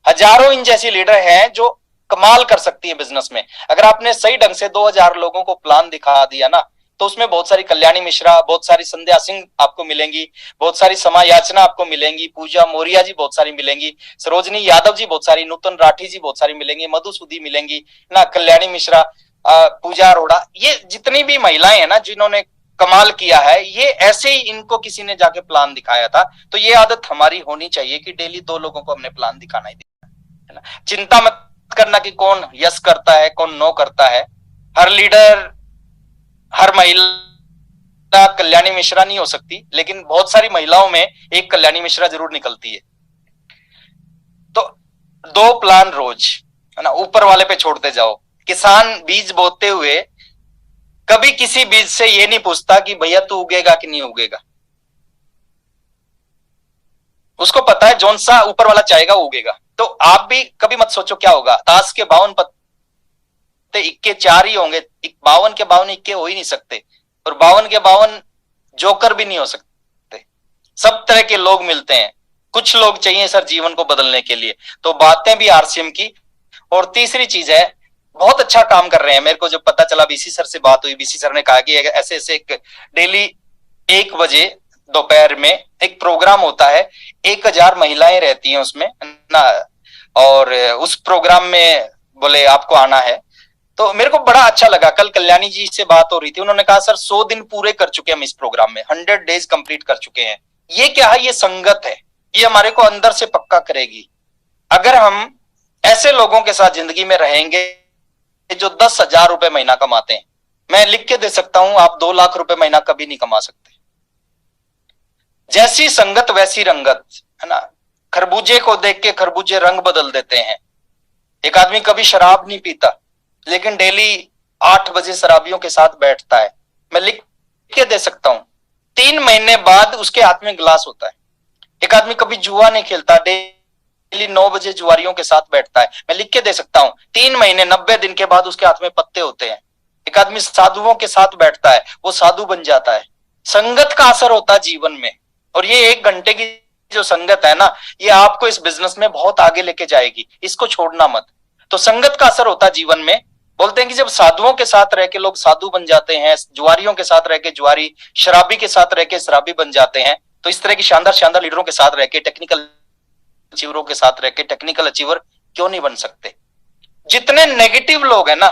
हजारों इन जैसी लीडर हैं जो कमाल कर सकती है बिजनेस में। अगर आपने सही ढंग से 2000 लोगों को प्लान दिखा दिया ना, तो उसमें बहुत सारी कल्याणी मिश्रा, बहुत सारी संध्या सिंह आपको मिलेंगी, बहुत सारी समा याचना आपको मिलेंगी, पूजा मौर्य जी बहुत सारी मिलेंगी, सरोजनी यादव जी बहुत सारी, नूतन राठी जी बहुत सारी मिलेंगी, मधुसूदी मिलेंगी ना, कल्याणी मिश्रा, पूजा अरोड़ा, ये जितनी भी महिलाएं हैं ना जिन्होंने कमाल किया है, ये ऐसे ही इनको किसी ने जाके प्लान दिखाया था। तो ये आदत हमारी होनी चाहिए कि डेली 2 लोगों को हमने प्लान दिखाना ही दिखाना है ना। चिंता मत करना कि कौन यस करता है कौन नो करता है। हर लीडर, हर महिला कल्याणी मिश्रा नहीं हो सकती, लेकिन बहुत सारी महिलाओं में एक कल्याणी मिश्रा जरूर निकलती है। तो 2 प्लान रोज, है ना, ऊपर वाले पे छोड़ते जाओ। किसान बीज बोते हुए कभी किसी बीज से ये नहीं पूछता कि भैया तू उगेगा कि नहीं उगेगा। उसको पता है जौन सा ऊपर वाला चाहेगा वो उगेगा। तो आप भी कभी मत सोचो क्या होगा। ताश के 52 पत्ते, इक्के 4 ही होंगे, 52 के 52 इक्के हो ही नहीं सकते, और 52 के 52 जोकर भी नहीं हो सकते। सब तरह के लोग मिलते हैं, कुछ लोग चाहिए सर जीवन को बदलने के लिए। तो बातें भी आरसीएम की। और तीसरी चीज है, बहुत अच्छा काम कर रहे हैं। मेरे को जब पता चला, बीसी सर से बात हुई, बीसी सर ने कहा कि ऐसे ऐसे एक डेली 1 बजे दोपहर में एक प्रोग्राम होता है, 1000 महिलाएं रहती हैं उसमें ना, और उस प्रोग्राम में बोले आपको आना है। तो मेरे को बड़ा अच्छा लगा। कल कल्याणी जी से बात हो रही थी, उन्होंने कहा सर 100 दिन पूरे कर चुके हम इस प्रोग्राम में, 100 डेज कंप्लीट कर चुके हैं। ये क्या है? ये संगत है, ये हमारे को अंदर से पक्का करेगी। अगर हम ऐसे लोगों के साथ जिंदगी में रहेंगे जो 10,000 रुपए महीना कमाते हैं, मैं लिख के दे सकता हूं आप 2 लाख रुपए महीना कभी नहीं कमा सकते। जैसी संगत वैसी रंगत, है ना। खरबूजे को देख के खरबूजे रंग बदल देते हैं। एक आदमी कभी शराब नहीं पीता, लेकिन डेली 8 बजे शराबियों के साथ बैठता है, मैं लिख के दे सकता हूं। 3 महीने बाद उसके हाथ में गिलास होता है। एक आदमी कभी जुआ नहीं खेलता, डेली 9 बजे जुआरियों के साथ बैठता है, मैं लिख के दे सकता हूं। 3 महीने 90 दिन के बाद उसके हाथ में पत्ते होते हैं। एक आदमी साधुओं के साथ बैठता है, वो साधु बन जाता है। संगत का असर होता है जीवन में। और ये 1 घंटे की जो संगत है ना, ये आपको इस बिजनेस में बहुत आगे लेके जाएगी, इसको छोड़ना मत। तो संगत का असर होता है जीवन में। बोलते हैं कि जब साधुओं के साथ रह के लोग साधु बन जाते हैं, जुआरियों के साथ रह के जुआरी, शराबी के साथ रह के शराबी बन जाते हैं, तो इस तरह की शानदार शानदार लीडरों के साथ रह के, टेक्निकल अचीवरों के साथ रह के टेक्निकल अचीवर क्यों नहीं बन सकते। जितने नेगेटिव लोग हैं ना,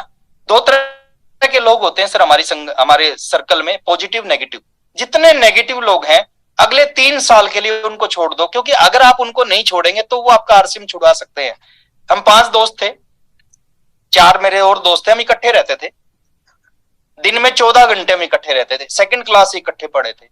दो तरह के लोग होते हैं सर हमारे सर्कल में, पॉजिटिव नेगेटिव। जितने नेगेटिव लोग हैं, अगले 3 साल के लिए उनको छोड़ दो, क्योंकि अगर आप उनको नहीं छोड़ेंगे तो वो आपका आरसीएम छुड़वा सकते हैं। हम 5 दोस्त थे, 4 मेरे और दोस्त थे, हम इकट्ठे रहते थे, दिन में 14 घंटे हम इकट्ठे रहते थे, सेकंड क्लास से इकट्ठे पढ़े थे।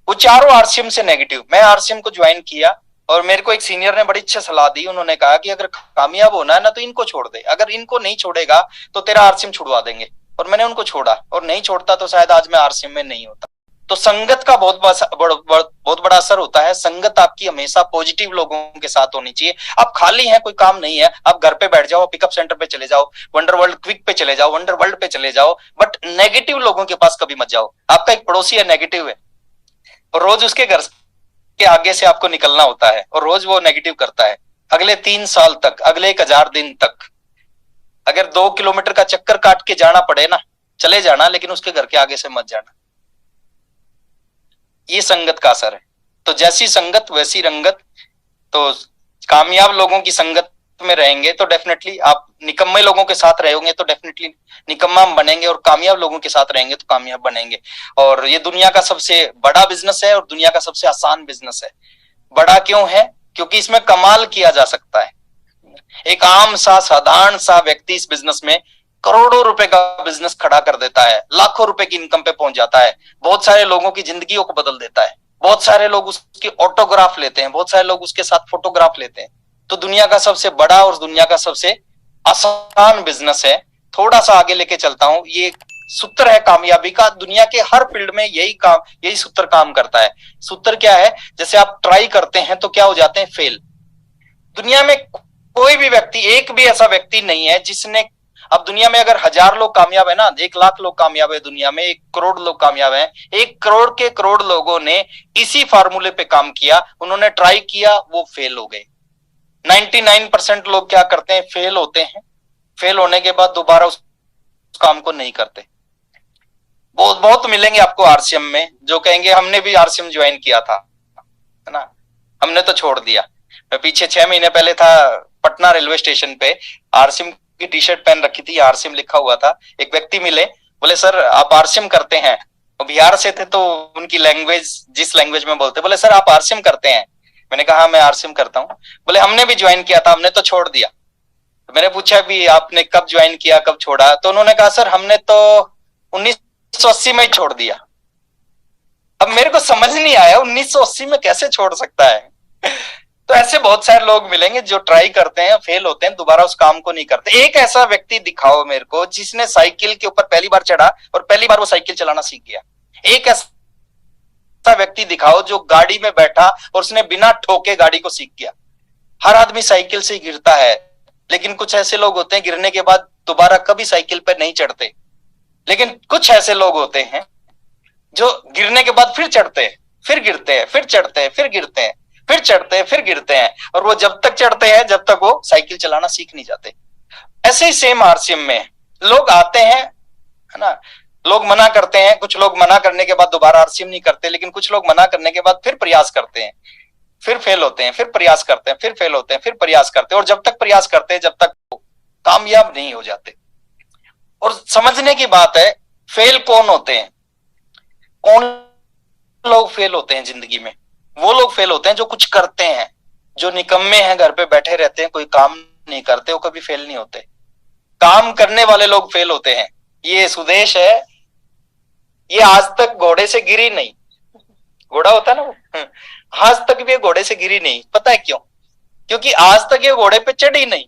वो चारों आरसीएम से नेगेटिव। मैं आरसीएम को ज्वाइन किया और मेरे को एक सीनियर ने बड़ी अच्छी सलाह दी। उन्होंने कहा कि अगर कामयाब होना है ना तो इनको छोड़ दे, अगर इनको नहीं छोड़ेगा तो तेरा आरसीएम छुड़वा देंगे। और मैंने उनको छोड़ा, और नहीं छोड़ता तो शायद आज मैं आरसीएम में नहीं होता। तो संगत का बहुत बड़ा असर होता है। संगत आपकी हमेशा पॉजिटिव लोगों के साथ होनी चाहिए। आप खाली हैं, कोई काम नहीं है, आप घर पे बैठ जाओ, पिकअप सेंटर पे चले जाओ, वंडर वर्ल्ड क्विक पे चले जाओ, वंडर वर्ल्ड पे चले जाओ, बट नेगेटिव लोगों के पास कभी मत जाओ। आपका एक पड़ोसी है, नेगेटिव है, और रोज उसके घर के आगे से आपको निकलना होता है, और रोज वो नेगेटिव करता है। अगले 3 साल तक, अगले 1000 दिन तक अगर 2 किलोमीटर का चक्कर काट के जाना पड़े ना, चले जाना, लेकिन उसके घर के आगे से मत जाना। ये संगत का असर है। तो जैसी संगत वैसी रंगत। तो कामयाब लोगों की संगत में रहेंगे तो डेफिनेटली आप, निकम्मे लोगों के साथ रहेंगे तो डेफिनेटली निकम्मा बनेंगे, और कामयाब लोगों के साथ रहेंगे तो कामयाब बनेंगे। और ये दुनिया का सबसे बड़ा बिजनेस है और दुनिया का सबसे आसान बिजनेस है। बड़ा क्यों है? क्योंकि इसमें कमाल किया जा सकता है। एक आम सा साधारण सा व्यक्ति इस बिजनेस में करोड़ों रुपए का बिजनेस खड़ा कर देता है, लाखों रुपए की इनकम पे पहुंच जाता है, बहुत सारे लोगों की जिंदगियों को बदल देता है, बहुत सारे लोग उसकी ऑटोग्राफ लेते हैं, बहुत सारे लोग उसके साथ फोटोग्राफ लेते हैं। तो दुनिया का सबसे बड़ा और दुनिया का सबसे आसान बिजनेस है। थोड़ा सा आगे लेके चलता हूं। ये सूत्र है कामयाबी का। दुनिया के हर फील्ड में यही सूत्र काम करता है। सूत्र क्या है? जैसे आप ट्राई करते हैं तो क्या हो जाते हैं? फेल। दुनिया में कोई भी व्यक्ति, एक भी ऐसा व्यक्ति नहीं है जिसने, अब दुनिया में अगर 1000 लोग कामयाब है ना, 1 लाख लोग कामयाब है दुनिया में, 1 करोड़ लोग कामयाब हैं, 1 करोड़ के करोड़ लोगों ने इसी फार्मूले पे काम किया। उन्होंने ट्राई किया, वो फेल हो गए। 99% लोग क्या करते हैं? फेल होते हैं। फेल होने के बाद दोबारा उस काम को नहीं करते। बहुत मिलेंगे आपको आरसीएम में जो कहेंगे हमने भी आरसीएम ज्वाइन किया था, है ना, हमने तो छोड़ दिया। मैं पीछे 6 महीने पहले था पटना रेलवे स्टेशन पे, आरसीएम की टी शर्ट पहन रखी थी, आरसीएम लिखा हुआ था। एक व्यक्ति मिले, बोले सर आप आरसीएम करते हैं। वो बिहार से थे तो उनकी लैंग्वेज, जिस लैंग्वेज में बोलते, बोले सर आप आरसीएम करते हैं। मैंने कहा हाँ मैं आरसीएम करता हूँ। बोले हमने भी ज्वाइन किया था, हमने तो छोड़ दिया। तो मैंने पूछा भी आपने कब ज्वाइन किया, कब छोड़ा? तो उन्होंने कहा सर हमने तो 1980 में ही छोड़ दिया। अब मेरे को समझ नहीं आया 1980 में कैसे छोड़ सकता है। तो ऐसे बहुत सारे लोग मिलेंगे जो ट्राई करते हैं, फेल होते हैं, दोबारा उस काम को नहीं करते। एक ऐसा व्यक्ति दिखाओ मेरे को जिसने साइकिल के ऊपर पहली बार चढ़ा और पहली बार वो साइकिल चलाना सीख गया। एक ऐसा व्यक्ति दिखाओ जो गाड़ी में बैठा और उसने बिना ठोके गाड़ी को सीख गया। हर आदमी साइकिल से गिरता है, लेकिन कुछ ऐसे लोग होते हैं गिरने के बाद दोबारा कभी साइकिल पर नहीं चढ़ते। लेकिन कुछ ऐसे लोग होते हैं जो गिरने के बाद फिर चढ़ते हैं, फिर गिरते हैं, फिर चढ़ते हैं, फिर गिरते हैं, फिर चढ़ते हैं, फिर गिरते हैं, और वो जब तक चढ़ते हैं जब तक वो साइकिल चलाना सीख नहीं जाते। ऐसे ही सेम आरसीएम में लोग आते हैं, है ना, लोग मना करते हैं, कुछ लोग मना करने के बाद दोबारा आरसीएम नहीं करते, लेकिन कुछ लोग मना करने के बाद फिर प्रयास करते हैं, फिर फेल होते हैं, फिर प्रयास करते हैं, फिर फेल होते हैं, फिर प्रयास करते हैं, और जब तक प्रयास करते हैं जब तक वो कामयाब नहीं हो जाते। और समझने की बात है, फेल कौन होते हैं? कौन लोग फेल होते हैं जिंदगी में? वो लोग फेल होते हैं जो कुछ करते हैं। जो निकम्मे हैं, घर पे बैठे रहते हैं, कोई काम नहीं करते, वो कभी फेल नहीं होते। काम करने वाले लोग फेल होते हैं। ये सुदेश है, ये आज तक घोड़े से गिरी नहीं। घोड़ा होता है ना वो, आज तक भी घोड़े से गिरी नहीं। पता है क्यों? क्योंकि आज तक ये घोड़े पे चढ़ी नहीं।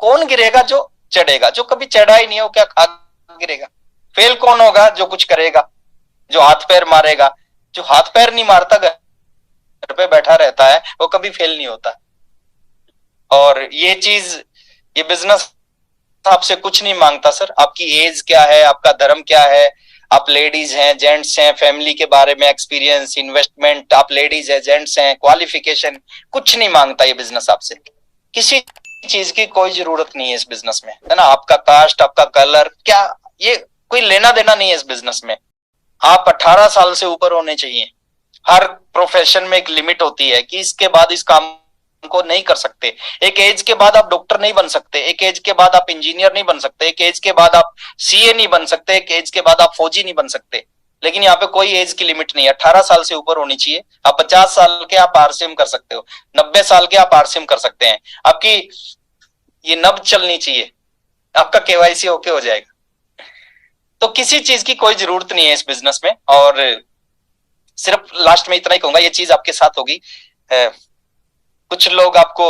कौन गिरेगा? जो चढ़ेगा। जो कभी चढ़ा ही नहीं हो, क्या गिरेगा? फेल कौन होगा? जो कुछ करेगा, जो हाथ पैर मारेगा। जो हाथ पैर नहीं मारता, घर पे बैठा रहता है, वो कभी फेल नहीं होता। और ये चीज, ये बिजनेस आपसे कुछ नहीं मांगता सर। आपकी एज क्या है, आपका धर्म क्या है, आप लेडीज हैं, जेंट्स हैं, फैमिली के बारे में एक्सपीरियंस, इन्वेस्टमेंट, आप लेडीज हैं, जेंट्स हैं, क्वालिफिकेशन, कुछ नहीं मांगता ये बिजनेस आपसे। किसी चीज की कोई जरूरत नहीं है इस बिजनेस में, है ना। आपका कास्ट, आपका कलर, क्या, ये कोई लेना देना नहीं है इस बिजनेस में। आप 18 साल से ऊपर होने चाहिए। हर प्रोफेशन में एक लिमिट होती है कि इसके बाद इस काम को नहीं कर सकते। एक एज के बाद आप डॉक्टर नहीं बन सकते, एक एज के बाद आप इंजीनियर नहीं बन सकते, एक एज के बाद आप सीए नहीं बन सकते, एक एज के बाद आप फौजी नहीं बन सकते। लेकिन यहाँ पे कोई एज की लिमिट नहीं है, 18 साल से ऊपर होनी चाहिए। आप 50 साल के आप आरसीएम कर सकते हो, 90 साल के आप आरसीएम कर सकते हैं। आपकी ये नब्ज चलनी चाहिए, आपका केवाईसी ओके हो जाएगा। तो किसी चीज की कोई जरूरत नहीं है इस बिजनेस में। और सिर्फ लास्ट में इतना ही कहूंगा, ये चीज आपके साथ होगी। कुछ लोग आपको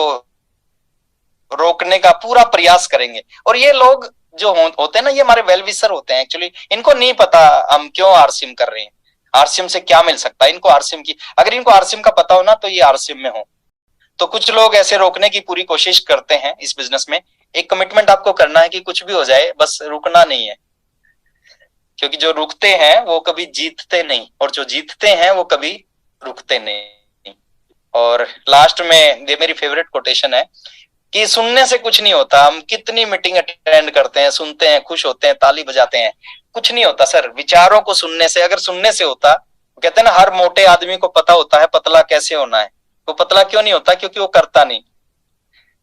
रोकने का पूरा प्रयास करेंगे, और ये लोग जो होते हैं ना, ये हमारे वेल विशर होते हैं एक्चुअली। इनको नहीं पता हम क्यों आरसीएम कर रहे हैं, आरसीएम से क्या मिल सकता है इनको। आरसीएम की, अगर इनको आरसीएम का पता हो ना, तो ये आरसीएम में हो। तो कुछ लोग ऐसे रोकने की पूरी कोशिश करते हैं इस बिजनेस में। एक कमिटमेंट आपको करना है कि कुछ भी हो जाए, बस रुकना नहीं है। क्योंकि जो रुकते हैं वो कभी जीतते नहीं, और जो जीतते हैं वो कभी रुकते नहीं। और लास्ट में ये मेरी फेवरेट कोटेशन है कि सुनने से कुछ नहीं होता। हम कितनी मीटिंग अटेंड करते हैं, सुनते हैं, खुश होते हैं, ताली बजाते हैं, कुछ नहीं होता सर। विचारों को सुनने से, अगर सुनने से होता, कहते हैं ना, हर मोटे आदमी को पता होता है पतला कैसे होना है। वो पतला क्यों नहीं होता? क्योंकि वो करता नहीं।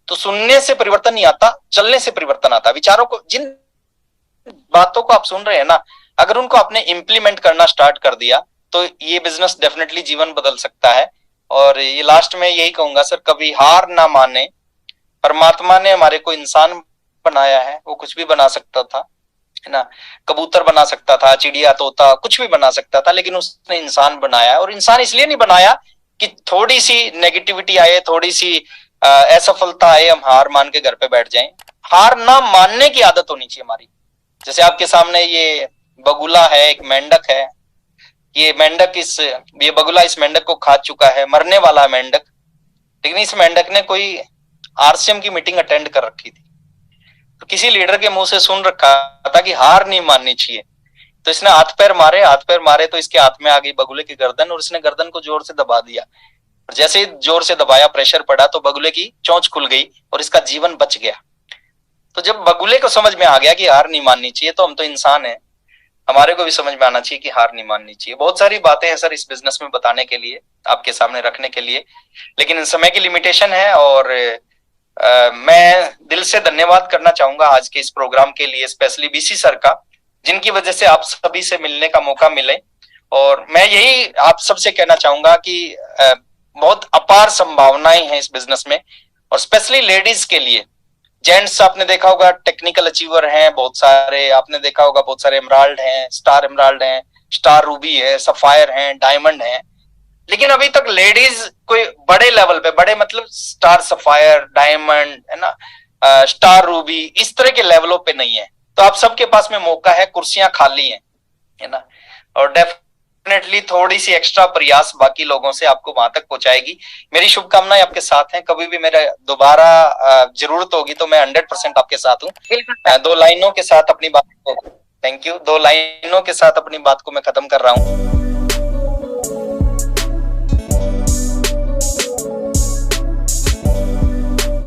तो सुनने से परिवर्तन नहीं आता, चलने से परिवर्तन आता। विचारों को, जिन बातों को आप सुन रहे हैं ना, अगर उनको आपने इम्प्लीमेंट करना स्टार्ट कर दिया, तो ये बिजनेस डेफिनेटली जीवन बदल सकता है। और ये लास्ट में यही कहूंगा सर, कभी हार ना माने। परमात्मा ने हमारे को इंसान बनाया है, वो कुछ भी बना सकता था, है ना। कबूतर बना सकता था, चिड़िया, तोता, कुछ भी बना सकता था, लेकिन उसने इंसान बनाया। और इंसान इसलिए नहीं बनाया कि थोड़ी सी नेगेटिविटी आए, थोड़ी सी असफलता आए, हम हार मान के घर पे बैठ जाएं। हार ना मानने की आदत होनी चाहिए हमारी। जैसे आपके सामने ये बगुला है, एक मेंढक है। ये बगुला इस मेंढक को खा चुका है, मरने वाला है मेंढक। लेकिन इस मेंढक ने कोई आरसीएम की मीटिंग अटेंड कर रखी थी, तो किसी लीडर के मुंह से सुन रखा था कि हार नहीं माननी चाहिए। तो इसने हाथ पैर मारे तो इसके हाथ में आ गई बगुले की गर्दन, और इसने गर्दन को जोर से दबा दिया। और जैसे ही जोर से दबाया, प्रेशर पड़ा, तो बगुले की चोंच खुल गई और इसका जीवन बच गया। तो जब बगुले को समझ में आ गया कि हार नहीं माननी चाहिए, तो हम तो इंसान हैं, हमारे को भी समझ में आना चाहिए कि हार नहीं माननी चाहिए। बहुत सारी बातें हैं सर इस बिजनेस में बताने के लिए, आपके सामने रखने के लिए, लेकिन समय की लिमिटेशन है। और मैं दिल से धन्यवाद करना चाहूंगा आज के इस प्रोग्राम के लिए, स्पेशली बीसी सर का, जिनकी वजह से आप सभी से मिलने का मौका मिले। और मैं यही आप सबसे कहना चाहूंगा कि बहुत अपार संभावनाएं हैं इस बिजनेस में, और स्पेशली लेडीज के लिए। जेंट्स आपने देखा होगा टेक्निकल अचीवर हैं बहुत सारे, आपने देखा होगा बहुत सारे एमराल्ड हैं, स्टार रूबी है, सफायर हैं, डायमंड हैं। लेकिन अभी तक लेडीज कोई बड़े लेवल पे, बड़े मतलब स्टार सफायर, डायमंड, है ना, स्टार रूबी, इस तरह के लेवलों पे नहीं है। तो आप सबके पास में मौका है, कुर्सियां खाली हैं, है ना। और डेफिनेटली थोड़ी सी एक्स्ट्रा प्रयास बाकी लोगों से आपको वहां तक पहुंचाएगी। मेरी शुभकामनाएं आपके साथ हैं। कभी भी मेरा दोबारा जरूरत होगी तो मैं 100% आपके साथ हूँ। 2 लाइनों के साथ अपनी बात को, थैंक यू, 2 लाइनों के साथ अपनी बात को मैं खत्म कर रहा हूँ।